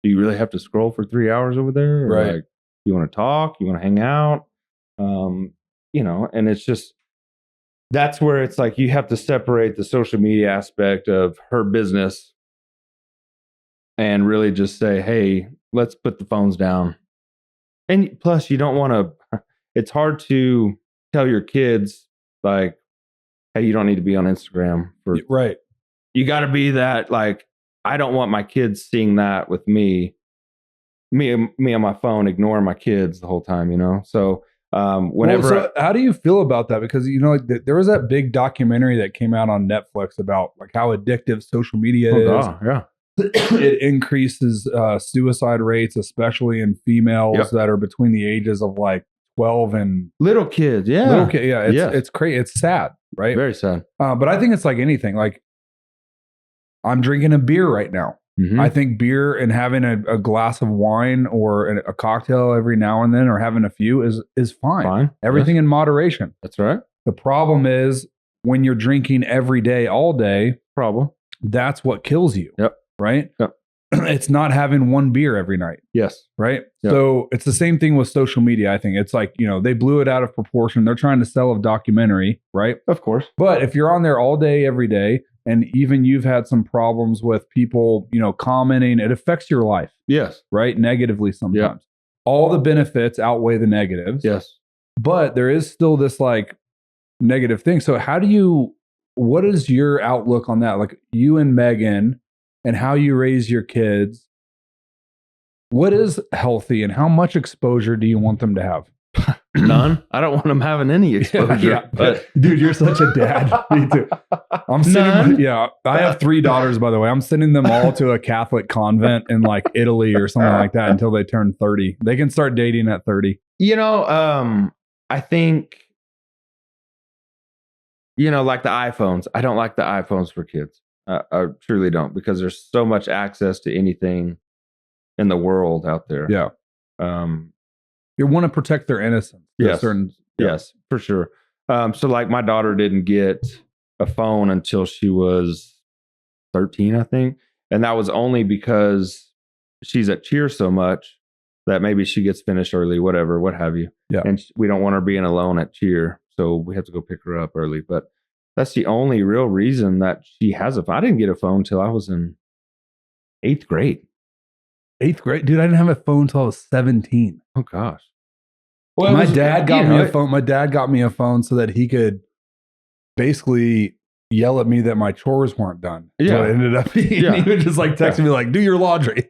Speaker 2: do you really have to scroll for 3 hours over there? Or
Speaker 1: right.
Speaker 2: Like, you want to talk? You want to hang out? And it's just, that's where it's like you have to separate the social media aspect of her business and really just say, hey, let's put the phones down. And plus, you don't want to, it's hard to tell your kids, like, hey, you don't need to be on Instagram for,
Speaker 1: right.
Speaker 2: You got to be that, like, I don't want my kids seeing that with me on my phone, ignoring my kids the whole time, So, whenever
Speaker 1: how do you feel about that? Because there was that big documentary that came out on Netflix about like how addictive social media is.
Speaker 2: Yeah.
Speaker 1: It increases suicide rates, especially in females that are between the ages of like 12 and
Speaker 2: little kids.
Speaker 1: It's crazy. It's sad, right?
Speaker 2: Very sad.
Speaker 1: But I think it's like anything. Like, I'm drinking a beer right now.
Speaker 2: Mm-hmm.
Speaker 1: I think beer and having a glass of wine or a cocktail every now and then, or having a few is fine. Everything in moderation.
Speaker 2: That's right.
Speaker 1: The problem is when you're drinking every day, all day, that's what kills you.
Speaker 2: Yep.
Speaker 1: Right?
Speaker 2: Yep.
Speaker 1: It's not having one beer every night.
Speaker 2: Yes.
Speaker 1: Right?
Speaker 2: Yep.
Speaker 1: So it's the same thing with social media, I think. It's like, they blew it out of proportion. They're trying to sell a documentary, right?
Speaker 2: Of course.
Speaker 1: But if you're on there all day, every day, and even you've had some problems with people, commenting, it affects your life.
Speaker 2: Yes.
Speaker 1: Right? Negatively sometimes.
Speaker 2: Yep.
Speaker 1: All the benefits outweigh the negatives.
Speaker 2: Yes.
Speaker 1: But there is still this like negative thing. So what is your outlook on that? Like you and Megan and how you raise your kids. What is healthy and how much exposure do you want them to have?
Speaker 2: None. I don't want them having any exposure.
Speaker 1: But dude, you're such a dad. Me too. I have 3 daughters, by the way. I'm sending them all to a Catholic convent in like Italy or something like that until they turn 30. They can start dating at 30.
Speaker 2: I think, like the iPhones. I don't like the iPhones for kids. I truly don't, because there's so much access to anything in the world out there.
Speaker 1: Yeah. You want to protect their innocence.
Speaker 2: Yes. Yes, for sure. So like my daughter didn't get a phone until she was 13, I think. And that was only because she's at cheer so much that maybe she gets finished early, whatever, what have you.
Speaker 1: Yeah.
Speaker 2: And we don't want her being alone at cheer. So we have to go pick her up early. But that's the only real reason that she has a phone. I didn't get a phone until I was in 8th grade.
Speaker 1: 8th grade? Dude, I didn't have a phone until I was 17.
Speaker 2: Oh, gosh.
Speaker 1: Well, my dad got me a phone. My dad got me a phone so that he could basically yell at me that my chores weren't done.
Speaker 2: Yeah.
Speaker 1: So it ended up he would just like text me like, do your laundry.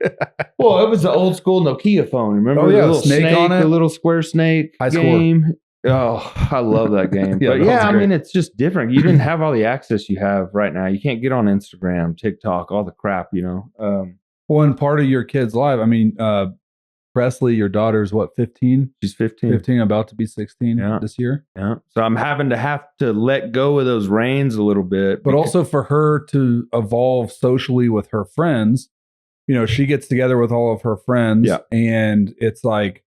Speaker 2: Well, it was the old school Nokia phone. Remember the little snake on it? The little square snake game. Oh, I love that game. But I mean, it's just different. You didn't have all the access you have right now. You can't get on Instagram, TikTok, all the crap,
Speaker 1: Well, and part of your kid's life, I mean, Presley, your daughter's what, 15?
Speaker 2: She's 15.
Speaker 1: 15, about to be 16
Speaker 2: Yeah.
Speaker 1: this year.
Speaker 2: Yeah. So I'm having to let go of those reins a little bit.
Speaker 1: But also for her to evolve socially with her friends, you know, she gets together with all of her friends,
Speaker 2: Yeah.
Speaker 1: and it's like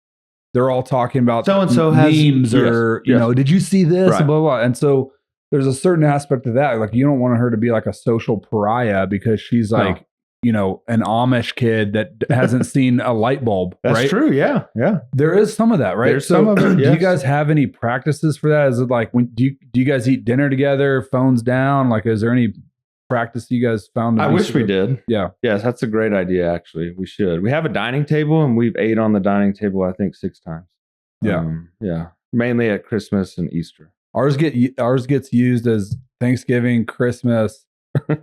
Speaker 1: they're all talking about
Speaker 2: So-and-so has
Speaker 1: memes or, you know, did you see this?
Speaker 2: Right.
Speaker 1: Blah, blah. And so there's a certain aspect of that. Like, you don't want her to be like a social pariah because she's like, you know, an Amish kid that hasn't seen a light bulb.
Speaker 2: That's
Speaker 1: right?
Speaker 2: true. Yeah. Yeah.
Speaker 1: There is some of that, right?
Speaker 2: There's some of it.
Speaker 1: Do
Speaker 2: Yes.
Speaker 1: you guys have any practices for that? Is it like, do you guys eat dinner together, phones down? Like, is there any practice you guys found?
Speaker 2: I wish we did.
Speaker 1: Yeah.
Speaker 2: Yes, that's a great idea. Actually, we should. We have a dining table, and we've ate on the dining table, I think, 6 times.
Speaker 1: Yeah.
Speaker 2: Yeah. Mainly at Christmas and Easter.
Speaker 1: Ours gets used as Thanksgiving, Christmas,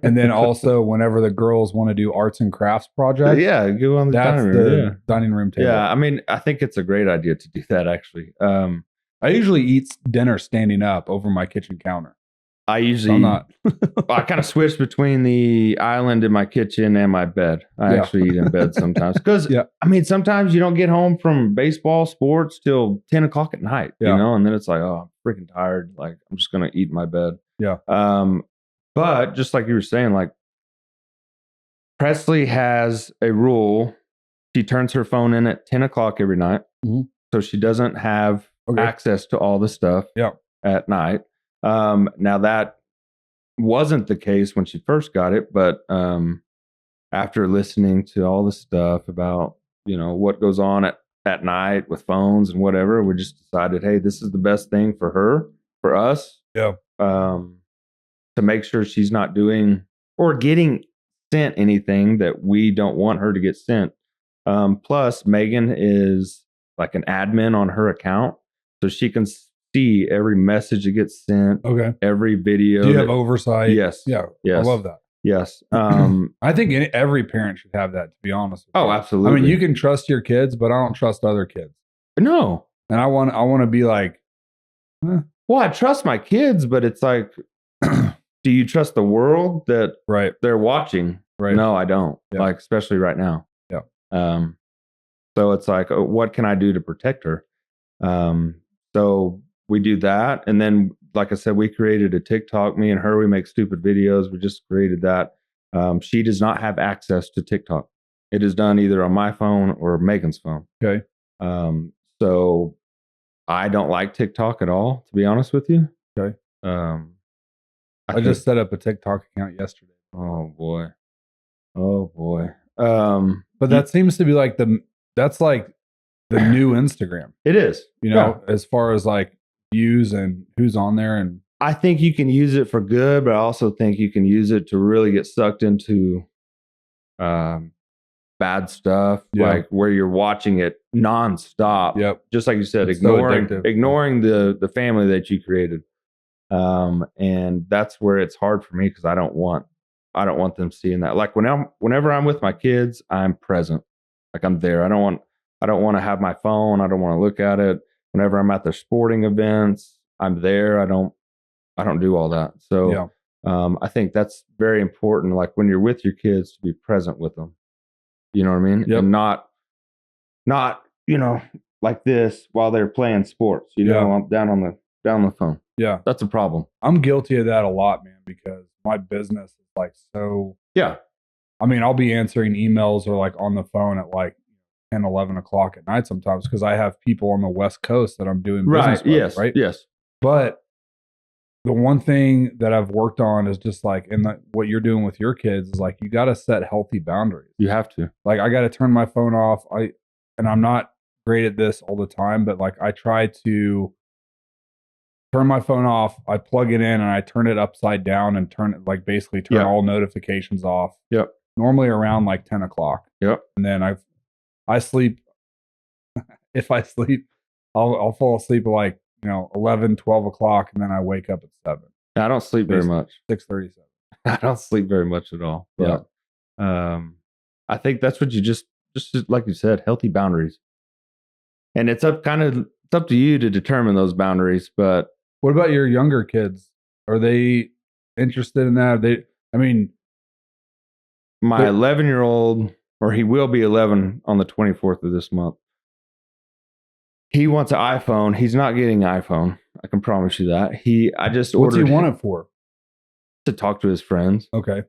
Speaker 1: and then also whenever the girls want to do arts and crafts projects.
Speaker 2: Yeah, go on the
Speaker 1: That's
Speaker 2: dining
Speaker 1: the
Speaker 2: room.
Speaker 1: dining room table.
Speaker 2: Yeah, I mean, I think it's a great idea to do that. Actually,
Speaker 1: I usually eat dinner standing up over my kitchen counter.
Speaker 2: I usually
Speaker 1: I'm not.
Speaker 2: I kind of switch between the island in my kitchen and my bed. I actually eat in bed sometimes because I mean, sometimes you don't get home from baseball, sports till 10 o'clock at night, you know, and then it's like, oh, I'm freaking tired. Like, I'm just gonna eat in my bed.
Speaker 1: Yeah.
Speaker 2: But just like you were saying, like, Presley has a rule. She turns her phone in at 10 o'clock every night, so she doesn't have access to all the stuff at night. Now that wasn't the case when she first got it, but after listening to all the stuff about, you know, what goes on at night with phones and whatever, we just decided, hey, this is the best thing for her, for us.
Speaker 1: Yeah.
Speaker 2: To make sure she's not doing or getting sent anything that we don't want her to get sent. Plus, Megan is like an admin on her account, so she can see every message that gets sent.
Speaker 1: Okay.
Speaker 2: Every video.
Speaker 1: Do you have oversight?
Speaker 2: Yes.
Speaker 1: Yeah.
Speaker 2: Yes.
Speaker 1: I love that.
Speaker 2: Yes.
Speaker 1: I think every parent should have that, to be honest with you.
Speaker 2: Oh, absolutely.
Speaker 1: I mean, you can trust your kids, but I don't trust other kids.
Speaker 2: No.
Speaker 1: And I want to be like,
Speaker 2: well, I trust my kids, but it's like, do you trust the world that they're watching?
Speaker 1: Right.
Speaker 2: No, I don't.
Speaker 1: Yeah.
Speaker 2: Like, especially right now.
Speaker 1: Yeah.
Speaker 2: So it's like, what can I do to protect her? So we do that. And then, like I said, we created a TikTok. Me and her, we make stupid videos. We just created that. She does not have access to TikTok. It is done either on my phone or Megan's phone.
Speaker 1: Okay.
Speaker 2: So I don't like TikTok at all, to be honest with you.
Speaker 1: Okay.
Speaker 2: I
Speaker 1: just set up a TikTok account yesterday.
Speaker 2: Oh boy.
Speaker 1: But that seems to be like that's like the new Instagram.
Speaker 2: It is.
Speaker 1: You know, as far as like views and who's on there. And
Speaker 2: I think you can use it for good, but I also think you can use it to really get sucked into bad stuff, like where you're watching it nonstop.
Speaker 1: Yep.
Speaker 2: Just like you said,
Speaker 1: It's
Speaker 2: ignoring the family that you created. And that's where it's hard for me because I don't want them seeing that. Like whenever I'm with my kids, I'm present. Like I'm there. I don't want to have my phone. I don't want to look at it. Whenever I'm at the sporting events, I'm there. I don't do all that. So I think that's very important. Like when you're with your kids, to be present with them. You know what I mean?
Speaker 1: Yep.
Speaker 2: And not, you know, like this while they're playing sports, you know, down on the phone.
Speaker 1: Yeah.
Speaker 2: That's a problem.
Speaker 1: I'm guilty of that a lot, man, because my business is like so.
Speaker 2: Yeah.
Speaker 1: I mean, I'll be answering emails or like on the phone at like 10, 11 o'clock at night sometimes because I have people on the West Coast that I'm doing business with.
Speaker 2: Yes.
Speaker 1: Right.
Speaker 2: Yes.
Speaker 1: But the one thing that I've worked on is just like, what you're doing with your kids is like, you got to set healthy boundaries.
Speaker 2: You have to.
Speaker 1: Like, I got to turn my phone off. And I'm not great at this all the time, but like, I try to turn my phone off. I plug it in and I turn it upside down and turn all notifications off.
Speaker 2: Yep.
Speaker 1: Normally around like 10 o'clock.
Speaker 2: Yep.
Speaker 1: And then I sleep. If I sleep, I'll fall asleep at like, 11, 12 o'clock, and then I wake up at 7.
Speaker 2: I don't sleep very much.
Speaker 1: 6:37.
Speaker 2: I don't sleep very much at all. But, I think that's what you just like you said, healthy boundaries. And it's up to you to determine those boundaries. But
Speaker 1: what about your younger kids? Are they interested in that?
Speaker 2: My 11-year-old, or he will be 11 on the 24th of this month. He wants an iPhone. He's not getting an iPhone. I can promise you that. I just
Speaker 1: What's he
Speaker 2: ordered
Speaker 1: want it for?
Speaker 2: to talk to his friends.
Speaker 1: Okay.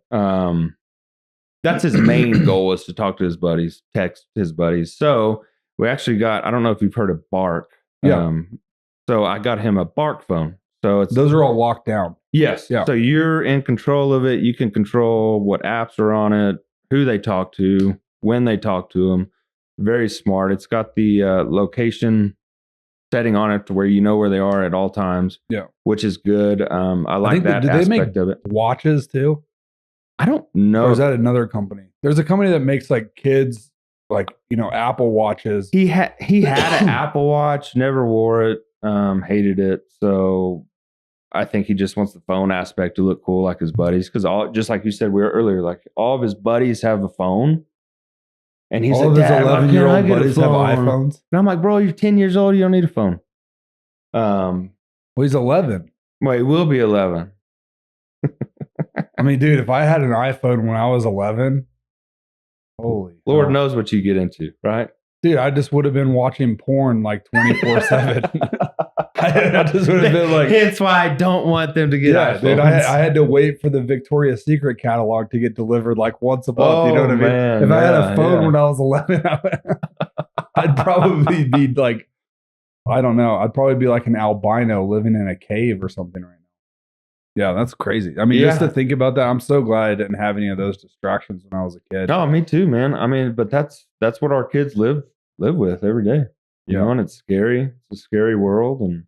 Speaker 2: That's his main goal, is to talk to his buddies, text his buddies. So we actually got, I don't know if you've heard of Bark.
Speaker 1: Yeah.
Speaker 2: So I got him a Bark phone. So
Speaker 1: those are all locked down.
Speaker 2: Yes.
Speaker 1: Yeah.
Speaker 2: So you're in control of it. You can control what apps are on it, who they talk to, when they talk to them. Very smart. It's got the location setting on it to where you know where they are at all times.
Speaker 1: Yeah.
Speaker 2: Which is good. I like that
Speaker 1: do
Speaker 2: aspect
Speaker 1: they make
Speaker 2: of it.
Speaker 1: Watches too?
Speaker 2: I don't know.
Speaker 1: Or is that another company? There's a company that makes like kids, like, Apple Watches.
Speaker 2: He had an Apple Watch, never wore it, hated it. So I think he just wants the phone aspect to look cool like his buddies. Because just like you said earlier, like all of his buddies have a phone. And he's
Speaker 1: all
Speaker 2: like,
Speaker 1: of his 11-year-old buddies have iPhones.
Speaker 2: And I'm like, bro, you're 10 years old. You don't need a phone.
Speaker 1: Well, he's 11.
Speaker 2: Well, he will be 11.
Speaker 1: I mean, dude, if I had an iPhone when I was 11, holy
Speaker 2: Lord knows what you get into, right?
Speaker 1: Dude, I just would have been watching porn like 24/7. I just would have been like.
Speaker 2: Hence why I don't want them to get iPhones.
Speaker 1: Dude, I had to wait for the Victoria's Secret catalog to get delivered like once a month. You know what I mean?
Speaker 2: Man,
Speaker 1: if I had a phone when I was 11, I'd probably be like, I don't know. I'd probably be like an albino living in a cave or something right now. Yeah, that's crazy. I mean, just to think about that, I'm so glad I didn't have any of those distractions when I was a kid.
Speaker 2: Oh, me too, man. I mean, but that's what our kids live with every day. You know, and it's scary. It's a scary world, and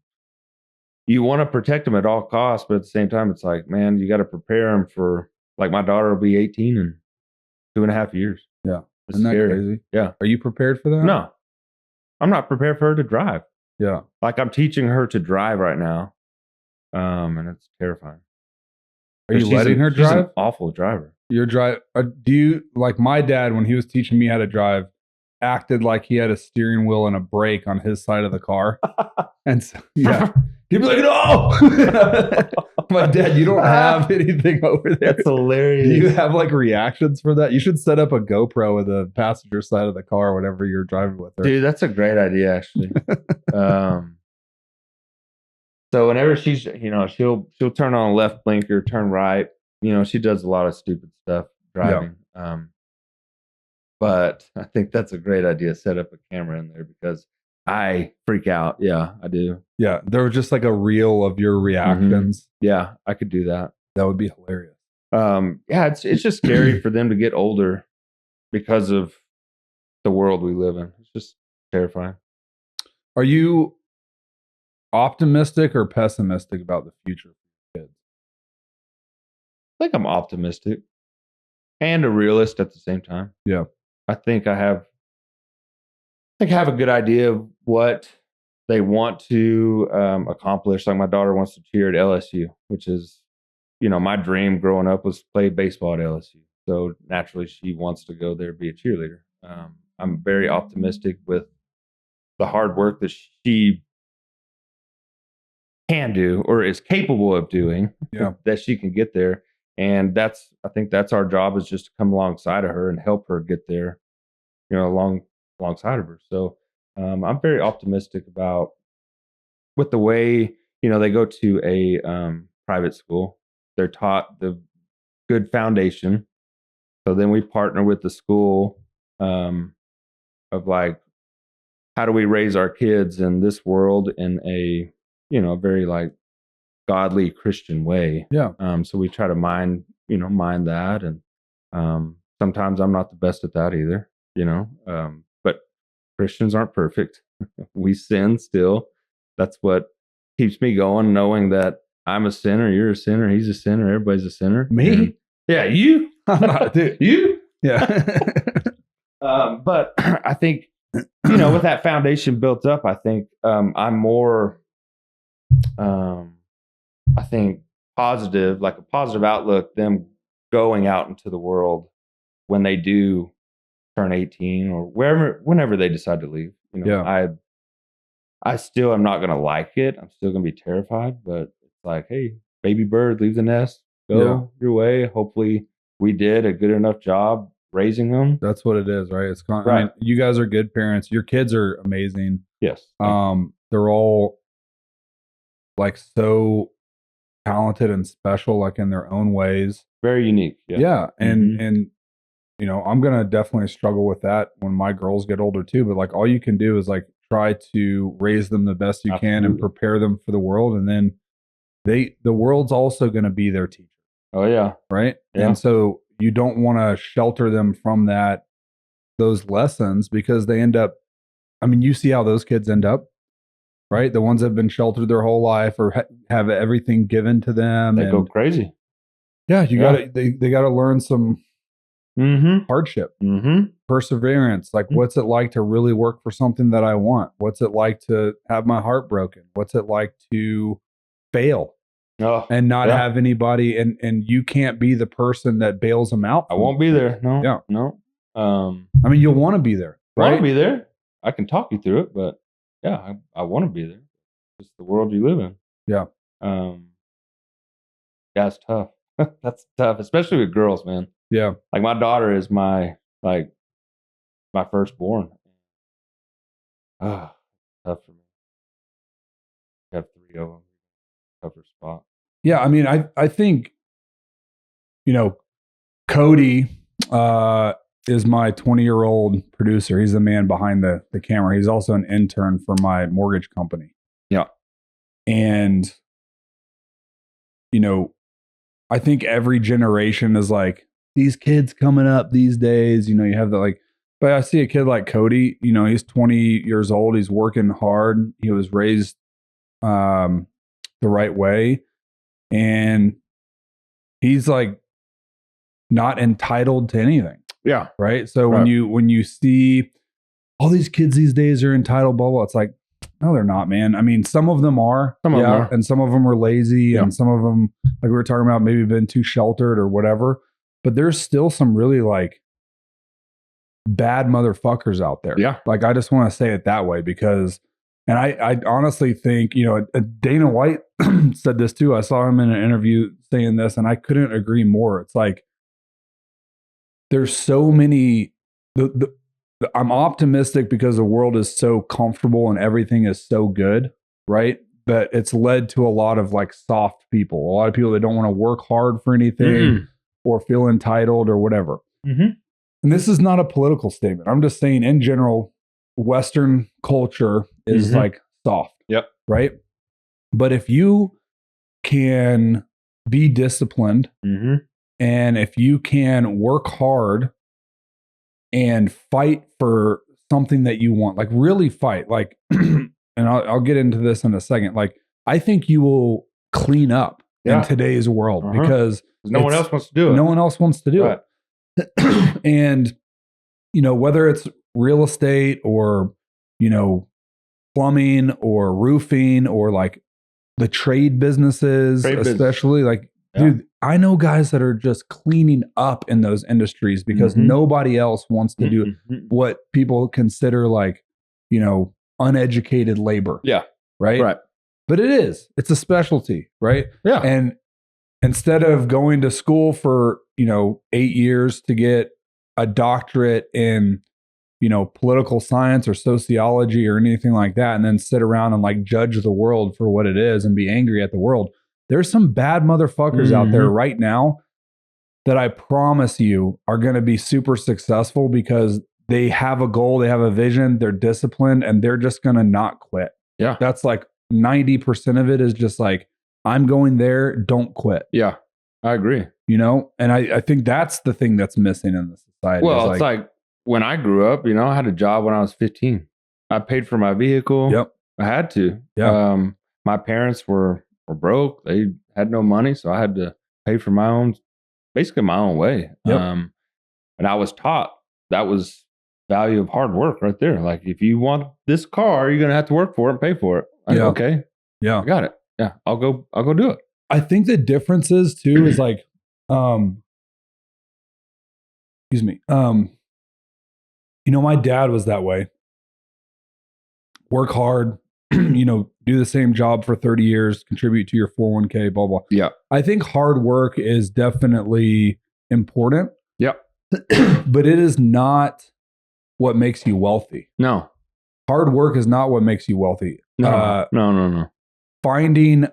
Speaker 2: you want to protect them at all costs, but at the same time, it's like, man, you got to prepare them for, like, my daughter will be 18 in 2.5 years.
Speaker 1: Yeah.
Speaker 2: It's
Speaker 1: Isn't that
Speaker 2: scary.
Speaker 1: crazy?
Speaker 2: Yeah.
Speaker 1: Are you prepared for that?
Speaker 2: No. I'm not prepared for her to drive.
Speaker 1: Yeah.
Speaker 2: Like, I'm teaching her to drive right now. And it's terrifying.
Speaker 1: Are you letting her drive?
Speaker 2: She's an awful driver.
Speaker 1: You're drive. Do you, like my dad, when he was teaching me how to drive, acted like he had a steering wheel and a brake on his side of the car? And so, yeah, he'd be like, "No, my dad, you don't have anything over there."
Speaker 2: That's hilarious.
Speaker 1: Do you have like reactions for that? You should set up a GoPro with the passenger side of the car whenever you're driving with her.
Speaker 2: Dude, that's a great idea, actually. So whenever she's, she'll turn on a left blinker, turn right. She does a lot of stupid stuff driving. Yeah. But I think that's a great idea. Set up a camera in there because I freak out. Yeah, I do.
Speaker 1: Yeah, there was just like a reel of your reactions.
Speaker 2: Mm-hmm. Yeah, I could do that.
Speaker 1: That would be hilarious.
Speaker 2: Yeah, it's just scary for them to get older because of the world we live in. It's just terrifying.
Speaker 1: Are you optimistic or pessimistic about the future for kids?
Speaker 2: I think I'm optimistic and a realist at the same time.
Speaker 1: Yeah.
Speaker 2: I think I have a good idea of what they want to accomplish. Like my daughter wants to cheer at LSU, which is, my dream growing up was play baseball at LSU. So naturally she wants to go there, be a cheerleader. I'm very optimistic with the hard work that she can do or is capable of doing, that she can get there. And I think that's our job, is just to come alongside of her and help her get there, alongside of her. So I'm very optimistic about with the way, they go to a private school. They're taught the good foundation. So then we partner with the school of like, how do we raise our kids in this world in a, very like godly Christian way.
Speaker 1: Yeah.
Speaker 2: So we try to mind that. And sometimes I'm not the best at that either, but Christians aren't perfect. We sin still. That's what keeps me going, knowing that I'm a sinner, you're a sinner, he's a sinner, everybody's a sinner.
Speaker 1: Me?
Speaker 2: And, yeah, you?
Speaker 1: I'm not, dude. You? Yeah.
Speaker 2: But I think, with that foundation built up, I think I'm more I think positive, like a positive outlook, them going out into the world when they do turn 18 or whenever they decide to leave. I still am not going to like it. I'm still going to be terrified, but it's like, hey, baby bird, leave the nest, go your way. Hopefully we did a good enough job raising them.
Speaker 1: That's what it is, right? It's I mean,
Speaker 2: Right.
Speaker 1: you guys are good parents. Your kids are amazing.
Speaker 2: Yes.
Speaker 1: They're all like so talented and special, like in their own ways.
Speaker 2: Very unique.
Speaker 1: Yeah. And you know, I'm gonna definitely struggle with that when my girls get older too. But like all you can do is like try to raise them the best you can and
Speaker 2: Absolutely.
Speaker 1: prepare them for the world. And then the world's also gonna be their teacher,
Speaker 2: Oh yeah.
Speaker 1: right?
Speaker 2: Yeah.
Speaker 1: And so you don't want to shelter them from those lessons because they end up, I mean, you see how those kids end up, right? The ones that have been sheltered their whole life or have everything given to them.
Speaker 2: They
Speaker 1: and
Speaker 2: go crazy.
Speaker 1: yeah, you
Speaker 2: Yeah.
Speaker 1: gotta they gotta learn some hardship, perseverance. Like, what's it like to really work for something that I want? What's it like to have my heart broken? What's it like to fail and not have anybody? And you can't be the person that bails them out.
Speaker 2: I won't be there. No.
Speaker 1: Yeah.
Speaker 2: No.
Speaker 1: I mean, you'll want to be there,
Speaker 2: I want
Speaker 1: right?
Speaker 2: to be there. I can talk you through it, but yeah, I want to be there. It's the world you live in.
Speaker 1: Yeah.
Speaker 2: Yeah, it's tough. That's tough, especially with girls, man.
Speaker 1: Yeah.
Speaker 2: Like my daughter is my firstborn. Tough for me. I have 3 of them. Tougher spot.
Speaker 1: Yeah. I mean, I think, you know, Cody is my 20-year-old producer. He's the man behind the camera. He's also an intern for my mortgage company.
Speaker 2: Yeah.
Speaker 1: And, you know, I think every generation is like, these kids coming up these days, you know, you have the like, but I see a kid like Cody, you know, he's 20 years old. He's working hard. He was raised the right way. And he's like not entitled to anything.
Speaker 2: Yeah.
Speaker 1: Right. So when you see all these kids these days are entitled, blah, blah, it's like, no, they're not, man. I mean, some of them are.
Speaker 2: Some of them are.
Speaker 1: And some of them are lazy. And some of them, like we were talking about, maybe been too sheltered or whatever. But there's still some really like bad motherfuckers out there.
Speaker 2: Yeah.
Speaker 1: Like, I just want to say it that way because, and I honestly think, you know, Dana White said this too. I saw him in an interview saying this, and I couldn't agree more. It's like, there's so many, I'm optimistic because the world is so comfortable and everything is so good, right? But it's led to a lot of like soft people, a lot of people that don't want to work hard for anything or feel entitled or whatever. And this is not a political statement. I'm just saying in general, Western culture is like soft.
Speaker 2: Yep.
Speaker 1: Right. But if you can be disciplined and if you can work hard and fight for something that you want, like really fight, like, and I'll get into this in a second. Like, I think you will clean up in today's world because
Speaker 2: no one else wants to do it.
Speaker 1: No one else wants to do it. And, you know, whether it's real estate or, you know, plumbing or roofing or like the trade businesses, especially like, dude, I know guys that are just cleaning up in those industries because nobody else wants to do what people consider like, you know, uneducated labor.
Speaker 2: Yeah.
Speaker 1: Right. But it's a specialty. Right.
Speaker 2: Yeah.
Speaker 1: And instead of going to school for, you know, 8 years to get a doctorate in, you know, political science or sociology or anything like that, and then sit around and like judge the world for what it is and be angry at the world. There's some bad motherfuckers out there right now that I promise you are going to be super successful because they have a goal, they have a vision, they're disciplined, and they're just going to not quit.
Speaker 2: Yeah.
Speaker 1: That's like 90% of it is just like, I'm going there, don't quit.
Speaker 2: Yeah, I agree.
Speaker 1: You know, and I think that's the thing that's missing in the society.
Speaker 2: Well, it's like when I grew up, you know, I had a job when I was 15. I paid for my vehicle.
Speaker 1: Yep.
Speaker 2: I had to.
Speaker 1: Yeah.
Speaker 2: My parents were broke. They had no money, so I had to pay for my own, basically my own way.
Speaker 1: Yep.
Speaker 2: And I was taught that was value of hard work right there. Like, if you want this car, you're going to have to work for it and pay for it. Like, okay.
Speaker 1: Yeah.
Speaker 2: I got it. Yeah. I'll go do it.
Speaker 1: I think the difference is too, is like, excuse me. You know, my dad was that way. Work hard, you know, do the same job for 30 years, contribute to your 401k, blah, blah.
Speaker 2: Yeah.
Speaker 1: I think hard work is definitely important.
Speaker 2: Yep.
Speaker 1: but it is not what makes you wealthy.
Speaker 2: No.
Speaker 1: Hard work is not what makes you wealthy.
Speaker 2: No.
Speaker 1: Finding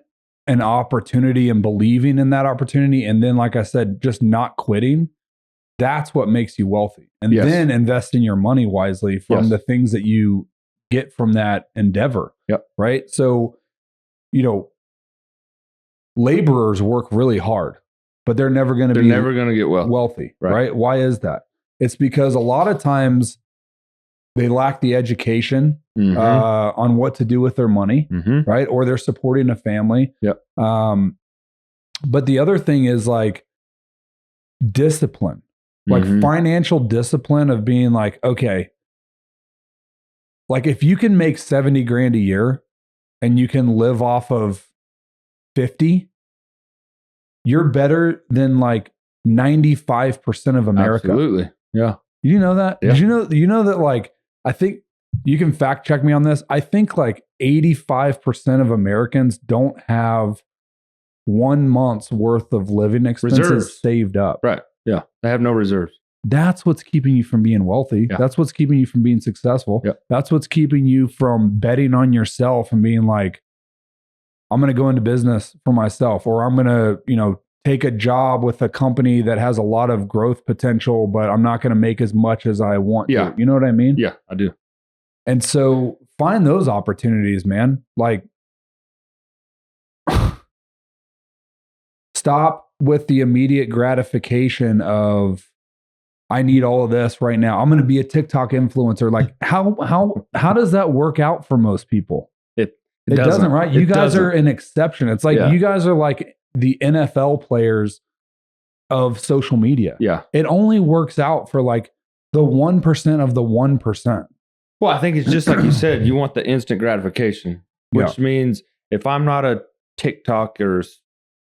Speaker 1: an opportunity and believing in that opportunity, and then, like I said, just not quitting, that's what makes you wealthy. And then investing your money wisely from the things that you get from that endeavor.
Speaker 2: Yep.
Speaker 1: Right. So, laborers work really hard, but they're never going to
Speaker 2: get
Speaker 1: wealthy. Right. Why is that? It's because a lot of times they lack the education on what to do with their money, right? Or they're supporting a family.
Speaker 2: Yep.
Speaker 1: But the other thing is like discipline, like financial discipline of being like, okay, like if you can make 70 grand a year and you can live off of 50, you're better than like 95% of America.
Speaker 2: Absolutely. Yeah.
Speaker 1: You know that?
Speaker 2: Yeah.
Speaker 1: Did you know that like, I think you can fact check me on this. I think like 85% of Americans don't have 1 month's worth of living expenses saved up.
Speaker 2: Right. Yeah. They have no reserves.
Speaker 1: That's what's keeping you from being wealthy.
Speaker 2: Yeah.
Speaker 1: That's what's keeping you from being successful.
Speaker 2: Yep.
Speaker 1: That's what's keeping you from betting on yourself and being like, I'm going to go into business for myself, or I'm going to, take a job with a company that has a lot of growth potential, but I'm not going to make as much as I want to. You know what I mean?
Speaker 2: Yeah, I do.
Speaker 1: And so find those opportunities, man. Like stop with the immediate gratification of, I need all of this right now. I'm going to be a TikTok influencer. Like how does that work out for most people? It doesn't, right? You guys are an exception. It's like you guys are like the NFL players of social media.
Speaker 2: Yeah.
Speaker 1: It only works out for like the 1% of the 1%.
Speaker 2: Well, I think it's just like you said, you want the instant gratification, which means if I'm not a TikTok or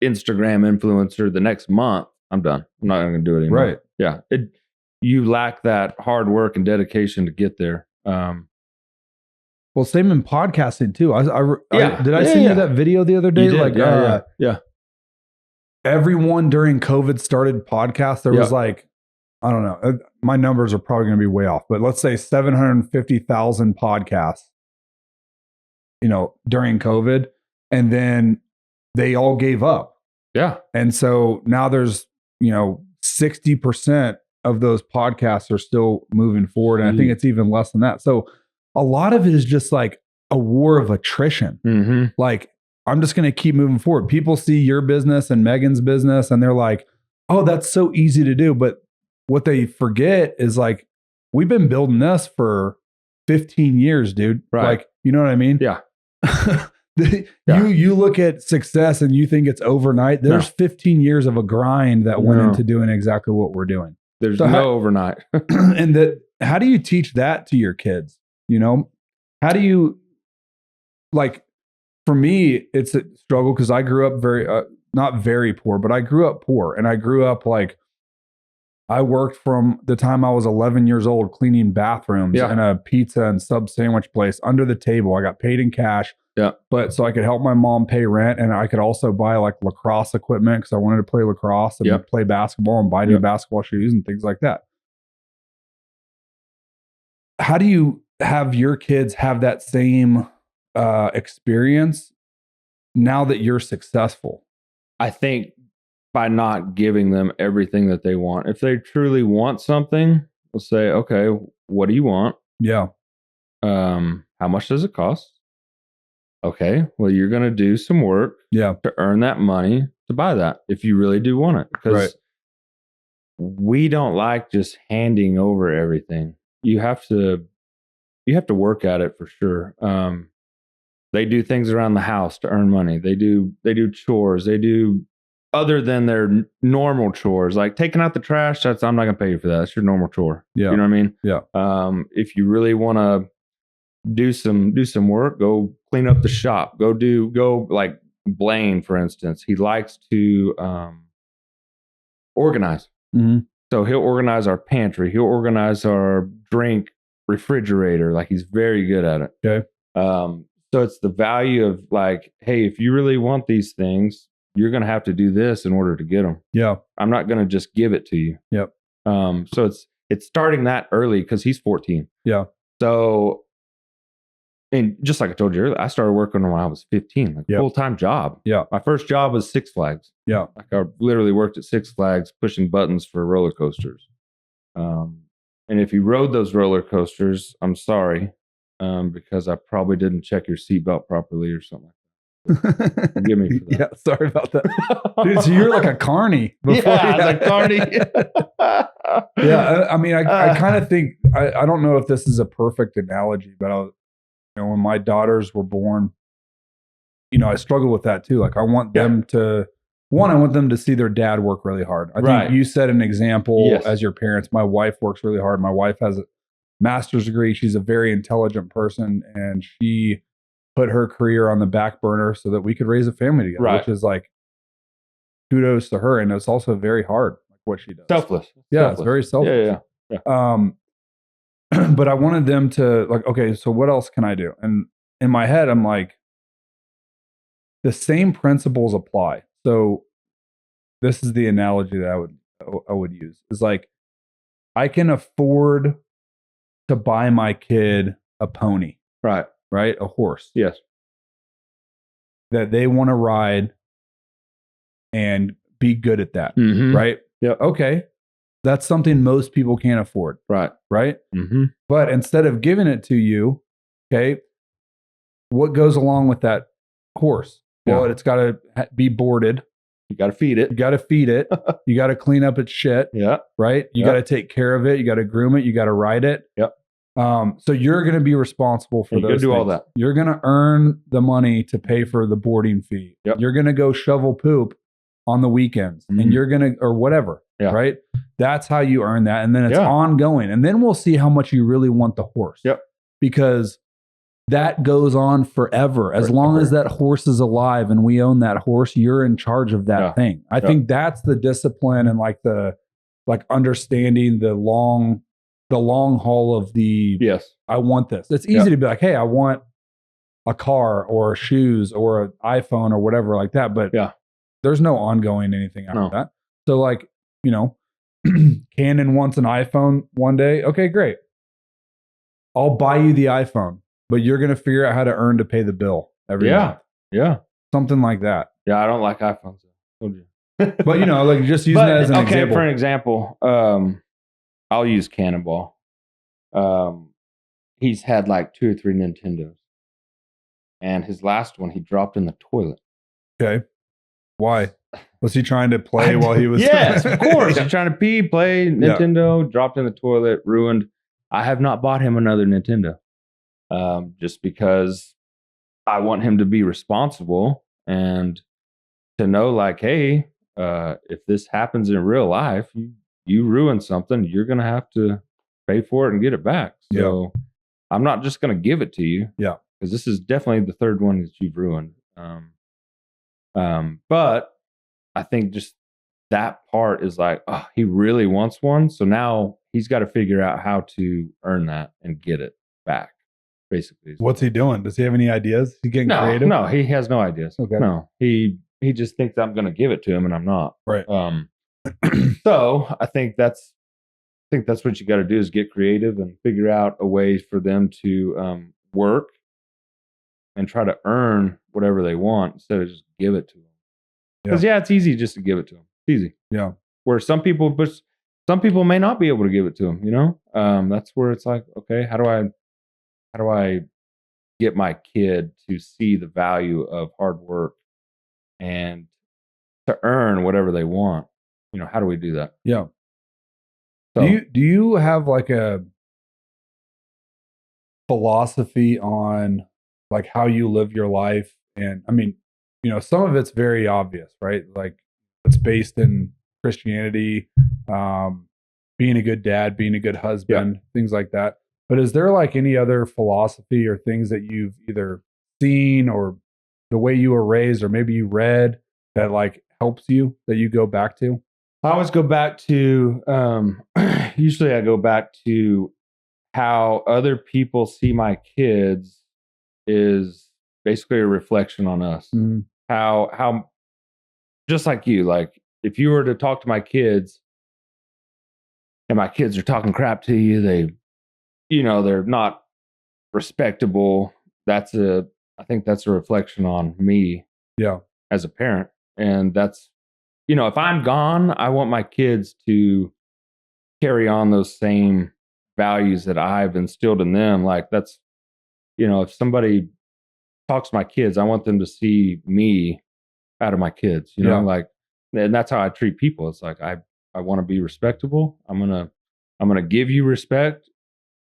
Speaker 2: Instagram influencer the next month, I'm done. I'm not going to do it anymore.
Speaker 1: Right.
Speaker 2: Yeah. You lack that hard work and dedication to get there.
Speaker 1: Well, same in podcasting too. Did I send you that video the other day? Like,
Speaker 2: yeah.
Speaker 1: Everyone during COVID started podcasts. There was like, I don't know, my numbers are probably going to be way off, but let's say 750,000 podcasts, during COVID. And then they all gave up.
Speaker 2: Yeah.
Speaker 1: And so now there's, 60% of those podcasts are still moving forward. And I think it's even less than that. So a lot of it is just like a war of attrition. Like, I'm just going to keep moving forward. People see your business and Megan's business and they're like, oh, that's so easy to do. But what they forget is like, we've been building this for 15 years, dude.
Speaker 2: Right.
Speaker 1: Like, you know what I mean?
Speaker 2: Yeah.
Speaker 1: You look at success and you think it's overnight. There's 15 years of a grind that went into doing exactly what we're doing.
Speaker 2: There's no overnight.
Speaker 1: And how do you teach that to your kids? How do you, like, for me, it's a struggle because I grew up not very poor, but I grew up poor. And I grew up like, I worked from the time I was 11 years old cleaning bathrooms in a pizza and sub sandwich place under the table. I got paid in cash.
Speaker 2: Yeah.
Speaker 1: But so I could help my mom pay rent, and I could also buy like lacrosse equipment because I wanted to play lacrosse and play basketball and buy new basketball shoes and things like that. How do you have your kids have that same experience now that you're successful?
Speaker 2: I think by not giving them everything that they want. If they truly want something, we'll say, okay, what do you want?
Speaker 1: Yeah.
Speaker 2: How much does it cost? Okay, well, you're going to do some work to earn that money to buy that if you really do want it. Because we don't like just handing over everything. You have to work at it for sure. They do things around the house to earn money. They do chores. They do other than their normal chores, like taking out the trash. I'm not going to pay you for that. That's your normal chore.
Speaker 1: Yeah.
Speaker 2: You know what I mean?
Speaker 1: Yeah.
Speaker 2: If you really want to do some work, go clean up the shop. Go like Blaine, for instance. He likes to organize. So he'll organize our pantry. He'll organize our drink refrigerator. Like, he's very good at it.
Speaker 1: Okay.
Speaker 2: So it's the value of like, hey, if you really want these things, you're going to have to do this in order to get them.
Speaker 1: Yeah.
Speaker 2: I'm not going to just give it to you.
Speaker 1: Yep.
Speaker 2: So it's starting that early because he's 14.
Speaker 1: Yeah.
Speaker 2: So, and just like I told you earlier, I started working when I was 15, like
Speaker 1: Yep.
Speaker 2: full-time job.
Speaker 1: Yeah.
Speaker 2: My first job was Six Flags.
Speaker 1: Yeah.
Speaker 2: Like I literally worked at Six Flags pushing buttons for roller coasters. And if you rode those roller coasters, I'm sorry, because I probably didn't check your seatbelt properly or something. Forgive me for that.
Speaker 1: Yeah, sorry about that. Dude, so you're like a carny before.
Speaker 2: Yeah, I was like carny.
Speaker 1: Yeah, I mean, I kind of think, I don't know if this is a perfect analogy, but when my daughters were born, I struggle with that too. Like I want them to, I want them to see their dad work really hard. I think you set an example as your parents. My wife works really hard. My wife has a master's degree. She's a very intelligent person, and she put her career on the back burner so that we could raise a family together, which is like kudos to her. And it's also very hard, like what she does.
Speaker 2: Selfless.
Speaker 1: Yeah, it's very selfless. Yeah. But I wanted them to like, okay, so what else can I do? And in my head, I'm like, the same principles apply. So this is the analogy that I would use. Is like, I can afford to buy my kid a pony.
Speaker 2: Right.
Speaker 1: A horse.
Speaker 2: Yes.
Speaker 1: That they want to ride and be good at that.
Speaker 2: Mm-hmm.
Speaker 1: Right?
Speaker 2: Yeah.
Speaker 1: Okay. That's something most people can't afford.
Speaker 2: Right.
Speaker 1: Right?
Speaker 2: Mm-hmm.
Speaker 1: But instead of giving it to you, okay, what goes along with that horse? Well, it's got to be boarded.
Speaker 2: You got to feed it.
Speaker 1: You got to feed it. You got to clean up its shit.
Speaker 2: Yeah.
Speaker 1: Right? You got to take care of it. You got to groom it. You got to ride it.
Speaker 2: Yep.
Speaker 1: So you're going to be responsible for those.
Speaker 2: Do all that.
Speaker 1: You're going to earn the money to pay for the boarding fee.
Speaker 2: Yep.
Speaker 1: You're going to go shovel poop on the weekends, and you're going to, or whatever.
Speaker 2: Yeah.
Speaker 1: Right? That's how you earn that, and then it's ongoing, and then we'll see how much you really want the horse.
Speaker 2: Yep.
Speaker 1: Because that goes on forever. As long as that horse is alive and we own that horse, you're in charge of that thing. I think that's the discipline and like understanding the long haul of the, I want this. It's easy to be like, hey, I want a car or shoes or an iPhone or whatever like that. But there's no ongoing anything after that. So like, Canon wants an iPhone one day. Okay, great. I'll buy you the iPhone, but you're going to figure out how to earn to pay the bill every month. Yeah. Something like that.
Speaker 2: Yeah. I don't like iPhones. Told you.
Speaker 1: But like just using that as an example.
Speaker 2: Okay, for an example, I'll use Cannonball. He's had like 2 or 3 Nintendos. And his last one, he dropped in the toilet.
Speaker 1: Okay. Why? Was he trying to play while he was...
Speaker 2: Yes, of course. He's trying to pee, play Nintendo, dropped in the toilet, ruined. I have not bought him another Nintendo. Just because I want him to be responsible and to know like, hey, if this happens in real life, you ruin something, you're going to have to pay for it and get it back. So I'm not just going to give it to you.
Speaker 1: Yeah.
Speaker 2: Because this is definitely the third one that you've ruined. But I think just that part is like, oh, he really wants one. So now he's got to figure out how to earn that and get it back. Basically.
Speaker 1: What's he doing? Does he have any ideas? Is he getting creative?
Speaker 2: No, he has no ideas.
Speaker 1: Okay.
Speaker 2: No, he just thinks I'm going to give it to him and I'm not.
Speaker 1: Right.
Speaker 2: So I think that's what you got to do is get creative and figure out a way for them to work and try to earn whatever they want instead of just give it to them. Because it's easy just to give it to them. It's easy.
Speaker 1: Yeah.
Speaker 2: Where some people may not be able to give it to them. That's where it's like, okay, how do I get my kid to see the value of hard work and to earn whatever they want? How do we do that?
Speaker 1: Yeah.
Speaker 2: So,
Speaker 1: do you have like a philosophy on like how you live your life? And I mean, some of it's very obvious, right? Like it's based in Christianity, being a good dad, being a good husband, things like that. But is there like any other philosophy or things that you've either seen or the way you were raised or maybe you read that like helps you that you go back to?
Speaker 2: I always go back to, usually I go back to how other people see my kids is basically a reflection on us.
Speaker 1: Mm-hmm.
Speaker 2: How, just like you, like if you were to talk to my kids, and my kids are talking crap to you, they're not respectable. I think that's a reflection on me
Speaker 1: Yeah.
Speaker 2: as a parent. And that's, if I'm gone, I want my kids to carry on those same values that I've instilled in them. Like that's, if somebody talks to my kids, I want them to see me out of my kids,
Speaker 1: Yeah.
Speaker 2: like, and that's how I treat people. It's like, I want to be respectable. I'm going to give you respect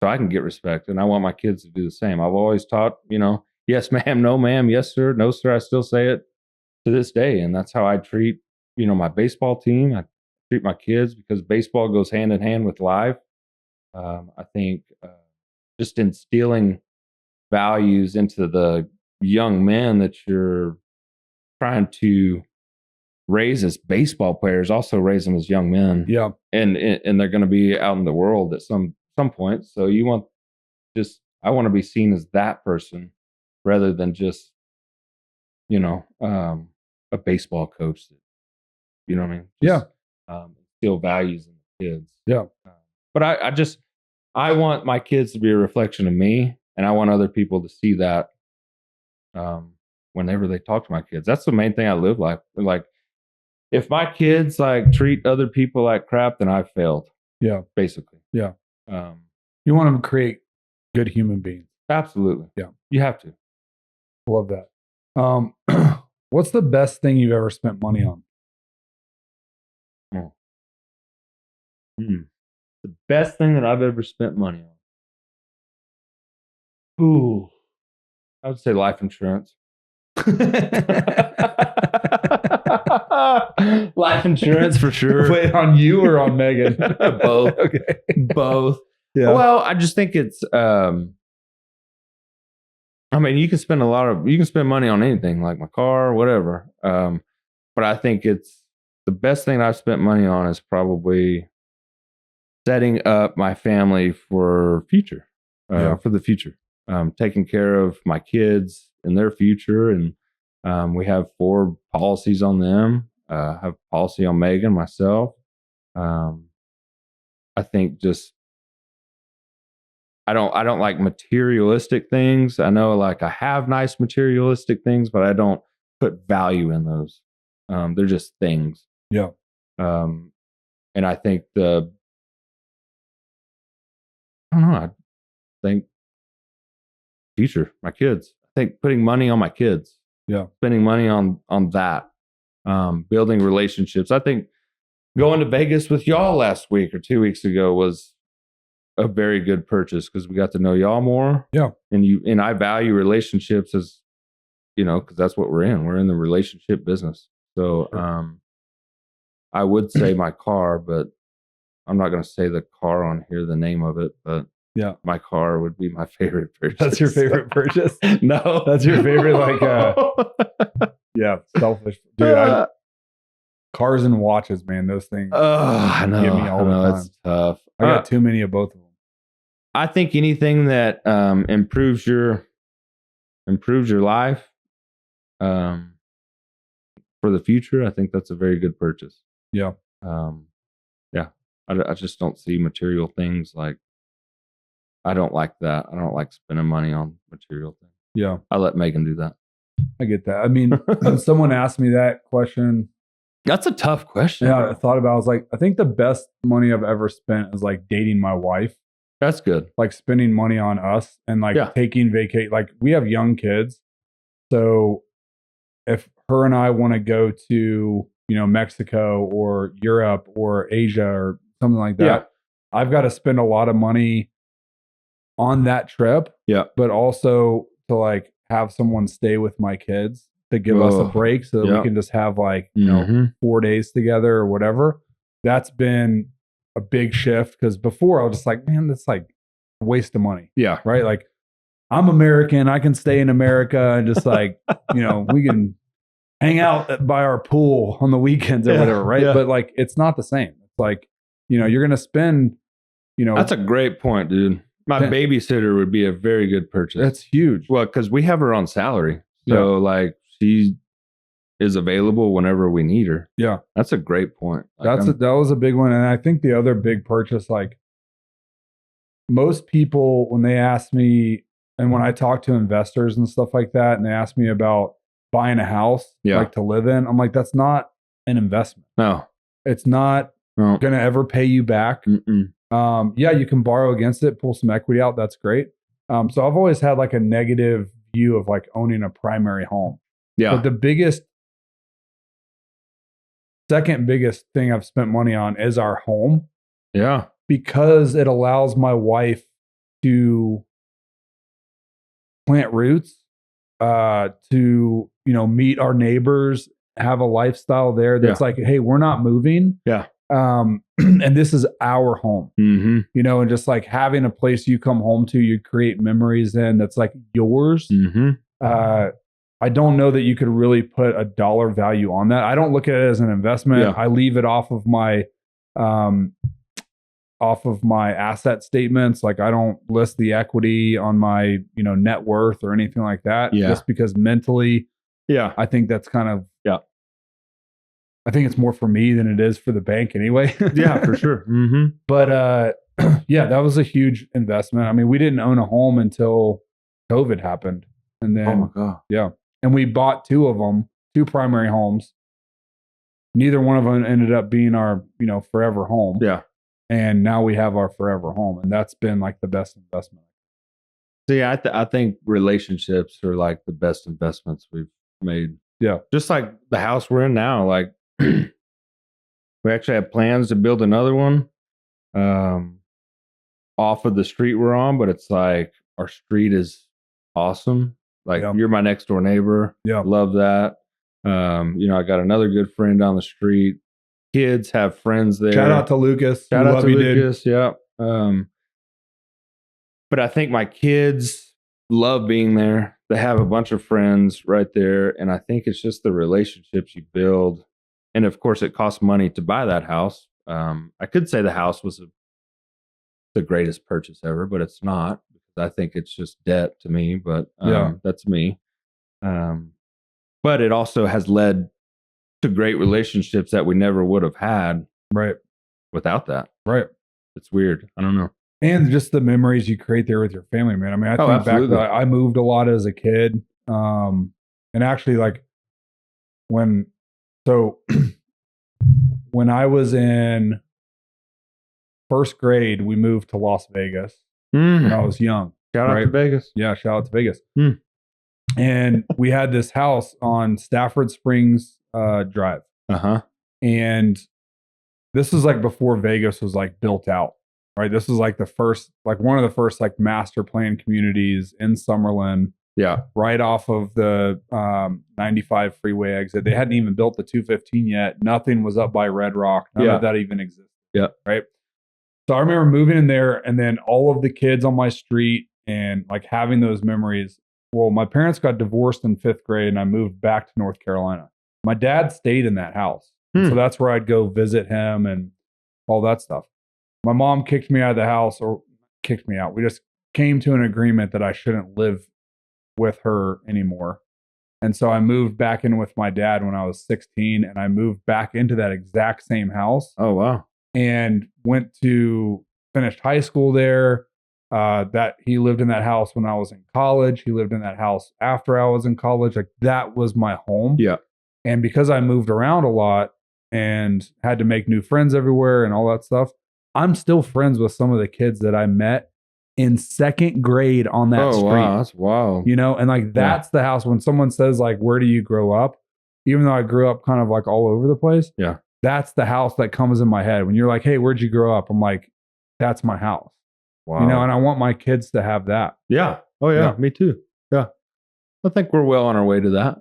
Speaker 2: so I can get respect. And I want my kids to do the same. I've always taught, yes, ma'am, no, ma'am, yes, sir, no, sir. I still say it to this day. And that's how I treat, my baseball team. I treat my kids because baseball goes hand in hand with life. I think just instilling values into the young men that you're trying to raise as baseball players, also raise them as young men.
Speaker 1: Yeah.
Speaker 2: And they're going to be out in the world at some point. So I want to be seen as that person rather than just, a baseball coach. You know what I mean? Just, instill values in the kids.
Speaker 1: Yeah.
Speaker 2: But I want my kids to be a reflection of me, and I want other people to see that whenever they talk to my kids. That's the main thing I live like. If my kids like treat other people like crap, then I've failed.
Speaker 1: Yeah.
Speaker 2: Basically.
Speaker 1: Yeah. You want them to create good human beings.
Speaker 2: Absolutely.
Speaker 1: Yeah.
Speaker 2: You have to.
Speaker 1: Love that. What's the best thing you've ever spent money on?
Speaker 2: The best thing that I've ever spent money on. Ooh. I would say life insurance. Life insurance for sure.
Speaker 1: Wait, on you or on Megan?
Speaker 2: Both.
Speaker 1: Okay.
Speaker 2: Both.
Speaker 1: Yeah.
Speaker 2: Well, I just think it's you can spend money on anything, like my car, whatever. But I think it's the best thing I've spent money on is probably setting up my family for the future. Taking care of my kids and their future. And we have 4 policies on them. Have policy on Megan, myself. I think just I don't like materialistic things. I know like I have nice materialistic things, but I don't put value in those. They're just things.
Speaker 1: Yeah.
Speaker 2: And I think I don't know. I think future, my kids. I think putting money on my kids.
Speaker 1: Yeah.
Speaker 2: Spending money on that. Building relationships. I think going to Vegas with y'all last week or 2 weeks ago was a very good purchase because we got to know y'all more.
Speaker 1: Yeah.
Speaker 2: And I value relationships as, because that's what we're in. We're in the relationship business. So I would say my car, but I'm not going to say the car on here, the name of it, but
Speaker 1: yeah,
Speaker 2: my car would be my favorite purchase.
Speaker 1: That's your favorite purchase?
Speaker 2: No.
Speaker 1: That's your favorite, yeah, selfish. Dude, cars and watches, man, those things
Speaker 2: I know,
Speaker 1: give me all the time.
Speaker 2: It's tough.
Speaker 1: I got too many of both of them.
Speaker 2: I think anything that improves your life for the future, I think that's a very good purchase.
Speaker 1: Yeah.
Speaker 2: Yeah. I just don't see material things like, I don't like that. I don't like spending money on material things.
Speaker 1: Yeah.
Speaker 2: I let Megan do that.
Speaker 1: I get that. I mean, when someone asked me that question.
Speaker 2: That's a tough question.
Speaker 1: Yeah. I thought about it. I was like, I think the best money I've ever spent is like dating my wife.
Speaker 2: That's good.
Speaker 1: Like spending money on us and like taking vacation. Like we have young kids. So if her and I want to go to, Mexico or Europe or Asia or something like that, I've got to spend a lot of money on that trip.
Speaker 2: Yeah.
Speaker 1: But also to like have someone stay with my kids to give us a break so that we can just have like, 4 days together or whatever. That's been a big shift because before I was just like, man, that's like a waste of money.
Speaker 2: Yeah.
Speaker 1: Right. Like I'm American. I can stay in America and just like, we can hang out by our pool on the weekends or whatever. Right. Yeah. But like, it's not the same. It's like, you're going to spend,
Speaker 2: That's a great point, dude. My babysitter would be a very good purchase.
Speaker 1: That's huge.
Speaker 2: Well, because we have her on salary. So like is available whenever we need her.
Speaker 1: Yeah.
Speaker 2: That's a great point. Like,
Speaker 1: That was a big one. And I think the other big purchase, like most people, when they ask me, and when I talk to investors and stuff like that, and they ask me about buying a house, like to live in, I'm like, that's not an investment.
Speaker 2: No.
Speaker 1: It's not going to ever pay you back. Yeah, you can borrow against it, pull some equity out. That's great. So I've always had like a negative view of like owning a primary home.
Speaker 2: Yeah.
Speaker 1: But the second biggest thing I've spent money on is our home.
Speaker 2: Yeah.
Speaker 1: Because it allows my wife to plant roots, to, meet our neighbors, have a lifestyle there that's like, hey, we're not moving.
Speaker 2: Yeah.
Speaker 1: And this is our home, and just like having a place you come home to, you create memories in that's like yours. I don't know that you could really put a dollar value on that. I don't look at it as an investment.
Speaker 2: Yeah.
Speaker 1: I leave it off of my asset statements. Like I don't list the equity on my, net worth or anything like that.
Speaker 2: Yeah.
Speaker 1: Just because mentally,
Speaker 2: yeah,
Speaker 1: I think that's kind of,
Speaker 2: yeah.
Speaker 1: I think it's more for me than it is for the bank anyway.
Speaker 2: Yeah, for sure.
Speaker 1: But yeah, that was a huge investment. I mean, we didn't own a home until COVID happened. And then,
Speaker 2: oh my God.
Speaker 1: Yeah. And we bought two primary homes. Neither one of them ended up being our, forever home.
Speaker 2: Yeah.
Speaker 1: And now we have our forever home. And that's been like the best investment.
Speaker 2: See, I think relationships are like the best investments we've made.
Speaker 1: Yeah.
Speaker 2: Just like the house we're in now, like we actually have plans to build another one off of the street we're on, but it's like our street is awesome. Like you're my next door neighbor.
Speaker 1: Yeah.
Speaker 2: Love that. I got another good friend down the street. Kids have friends there.
Speaker 1: Shout out to Lucas.
Speaker 2: Shout out to Lucas. Yeah. But I think my kids love being there. They have a bunch of friends right there. And I think it's just the relationships you build. And of course, it costs money to buy that house. I could say the house was the greatest purchase ever, but it's not. I think it's just debt to me, but that's me. But it also has led to great relationships that we never would have had without that.
Speaker 1: Right.
Speaker 2: It's weird. I don't know.
Speaker 1: And just the memories you create there with your family, man. I mean, I think back to I moved a lot as a kid. And actually like when I was in first grade, we moved to Las Vegas when I was young.
Speaker 2: Shout out to Vegas.
Speaker 1: Yeah, shout out to Vegas. And we had this house on Stafford Springs Drive. And this is like before Vegas was like built out, right? This was like one of the first like master plan communities in Summerlin.
Speaker 2: Yeah. Right
Speaker 1: off of the 95 freeway exit. They hadn't even built the 215 yet. Nothing was up by Red Rock. None of that even existed.
Speaker 2: Yeah.
Speaker 1: Right. So I remember moving in there and then all of the kids on my street and like having those memories. Well, my parents got divorced in 5th grade and I moved back to North Carolina. My dad stayed in that house. So that's where I'd go visit him and all that stuff. My mom kicked me out of the house, or kicked me out. We just came to an agreement that I shouldn't live with her anymore. And so I moved back in with my dad when I was 16 and I moved back into that exact same house.
Speaker 2: Oh, wow.
Speaker 1: And finished high school there. That he lived in that house when I was in college. He lived in that house after I was in college. Like that was my home.
Speaker 2: Yeah.
Speaker 1: And because I moved around a lot and had to make new friends everywhere and all that stuff, I'm still friends with some of the kids that I met in 2nd grade on that street.
Speaker 2: Wow, that's wild.
Speaker 1: And like that's the house. When someone says like, where do you grow up? Even though I grew up kind of like all over the place.
Speaker 2: Yeah.
Speaker 1: That's the house that comes in my head. When you're like, hey, where'd you grow up? I'm like, that's my house.
Speaker 2: Wow.
Speaker 1: And I want my kids to have that.
Speaker 2: Yeah. Oh yeah. Me too. Yeah. I think we're well on our way to that.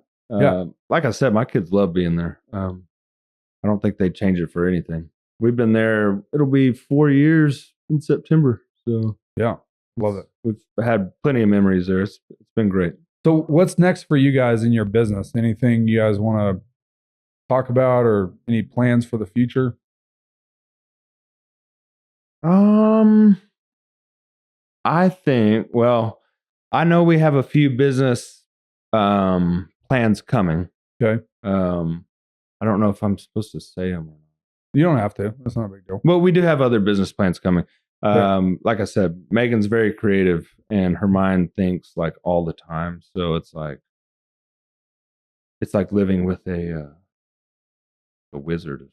Speaker 2: Like I said, my kids love being there. I don't think they'd change it for anything. We've been there. It'll be 4 years in September. So
Speaker 1: yeah, love it.
Speaker 2: We've had plenty of memories there. It's been great.
Speaker 1: So what's next for you guys in your business? Anything you guys want to talk about or any plans for the future?
Speaker 2: I think, I know we have a few business plans coming.
Speaker 1: Okay.
Speaker 2: I don't know if I'm supposed to say them or not.
Speaker 1: You don't have to. That's not a big deal.
Speaker 2: Well, we do have other business plans coming. Like I said, Megan's very creative and her mind thinks like all the time. So it's like living with a wizard.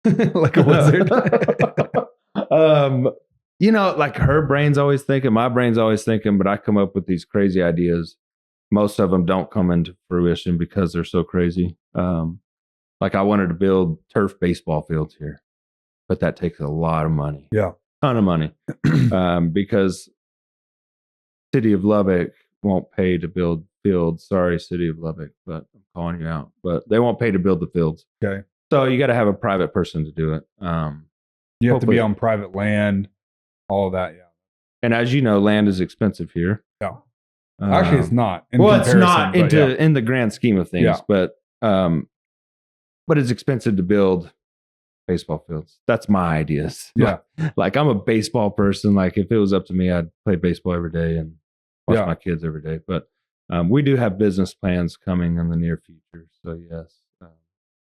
Speaker 1: Like a wizard.
Speaker 2: Like her brain's always thinking, my brain's always thinking, but I come up with these crazy ideas. Most of them don't come into fruition because they're so crazy. Like I wanted to build turf baseball fields here, but that takes a lot of money.
Speaker 1: Yeah.
Speaker 2: Ton of money. Because City of Lubbock won't pay to build fields. Sorry, City of Lubbock, but I'm calling you out. But they won't pay to build the fields.
Speaker 1: Okay.
Speaker 2: So you got to have a private person to do it.
Speaker 1: You have to be on private land, all of that. Yeah.
Speaker 2: And as you know, land is expensive here.
Speaker 1: Yeah. Actually, it's not.
Speaker 2: It's not in the grand scheme of things,
Speaker 1: Yeah.
Speaker 2: but it's expensive to build baseball fields. That's my ideas.
Speaker 1: Yeah.
Speaker 2: Like I'm a baseball person. Like if it was up to me, I'd play baseball every day and watch my kids every day. But we do have business plans coming in the near future. So yes,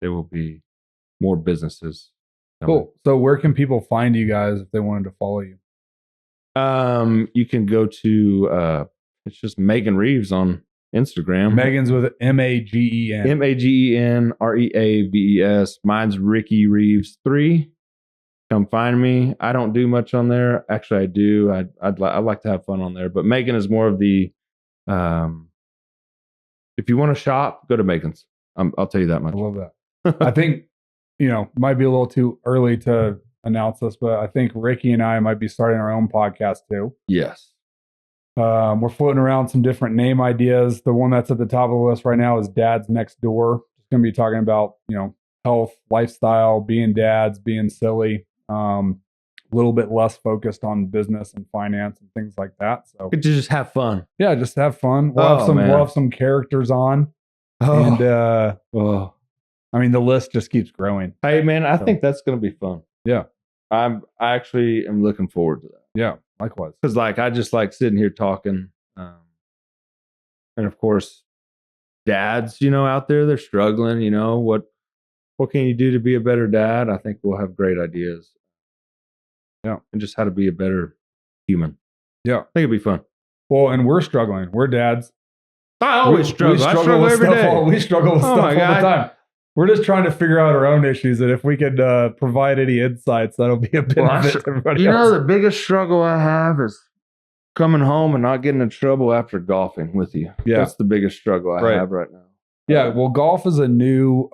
Speaker 2: there will be more businesses coming.
Speaker 1: Cool. So where can people find you guys if they wanted to follow you?
Speaker 2: You can go to it's just Megan Reeves on Instagram.
Speaker 1: Megan's with Magen.
Speaker 2: Magenreaves. Mine's Ricky Reeves 3. Come find me. I don't do much on there. Actually, I do. I like to have fun on there. But Megan is more of the. If you want to shop, go to Megan's. I'll tell you that much.
Speaker 1: I love that. I think might be a little too early to announce this, but I think Ricky and I might be starting our own podcast too.
Speaker 2: Yes.
Speaker 1: We're floating around some different name ideas. The one that's at the top of the list right now is Dad's Next Door. It's going to be talking about, health, lifestyle, being dads, being silly, a little bit less focused on business and finance and things like that. So
Speaker 2: to just have fun.
Speaker 1: Yeah, just have fun. We'll have some characters on. And I mean, the list just keeps growing.
Speaker 2: Hey man, I think that's going to be fun.
Speaker 1: Yeah.
Speaker 2: I actually am looking forward to that.
Speaker 1: Yeah, likewise.
Speaker 2: Because I just like sitting here talking. And of course, dads, out there, they're struggling. What can you do to be a better dad? I think we'll have great ideas.
Speaker 1: Yeah.
Speaker 2: And just how to be a better human.
Speaker 1: Yeah. I
Speaker 2: think it'd be fun.
Speaker 1: Well, and we're struggling. We're dads.
Speaker 2: I always struggle. I struggle every day.
Speaker 1: We struggle with stuff all the time. We're just trying to figure out our own issues, and if we could provide any insights, that'll be a benefit to everybody else.
Speaker 2: The biggest struggle I have is coming home and not getting in trouble after golfing with you.
Speaker 1: Yeah.
Speaker 2: That's the biggest struggle I have right now.
Speaker 1: Yeah, well, golf is a new...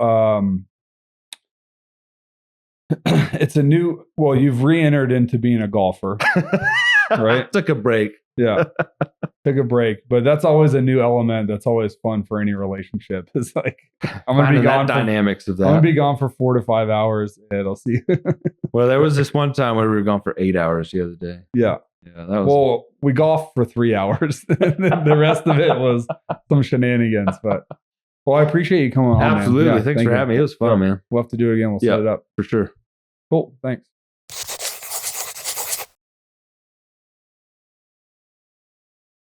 Speaker 1: you've re-entered into being a golfer, right?
Speaker 2: Took a break.
Speaker 1: Yeah. Took a break. But that's always a new element. That's always fun for any relationship. It's like, I'm going to be gone.
Speaker 2: Dynamics of that.
Speaker 1: I'm going to be gone for 4 to 5 hours and I'll see you.
Speaker 2: Well, there was this one time where we were gone for 8 hours the other day.
Speaker 1: Yeah.
Speaker 2: Yeah. That was.
Speaker 1: Well, we golfed for 3 hours. And then the rest of it was some shenanigans. But, I appreciate you coming on.
Speaker 2: Absolutely.
Speaker 1: Man. Yeah,
Speaker 2: Thanks for having me. It was fun, man.
Speaker 1: We'll have to do it again. We'll set it up.
Speaker 2: For sure.
Speaker 1: Cool. Thanks.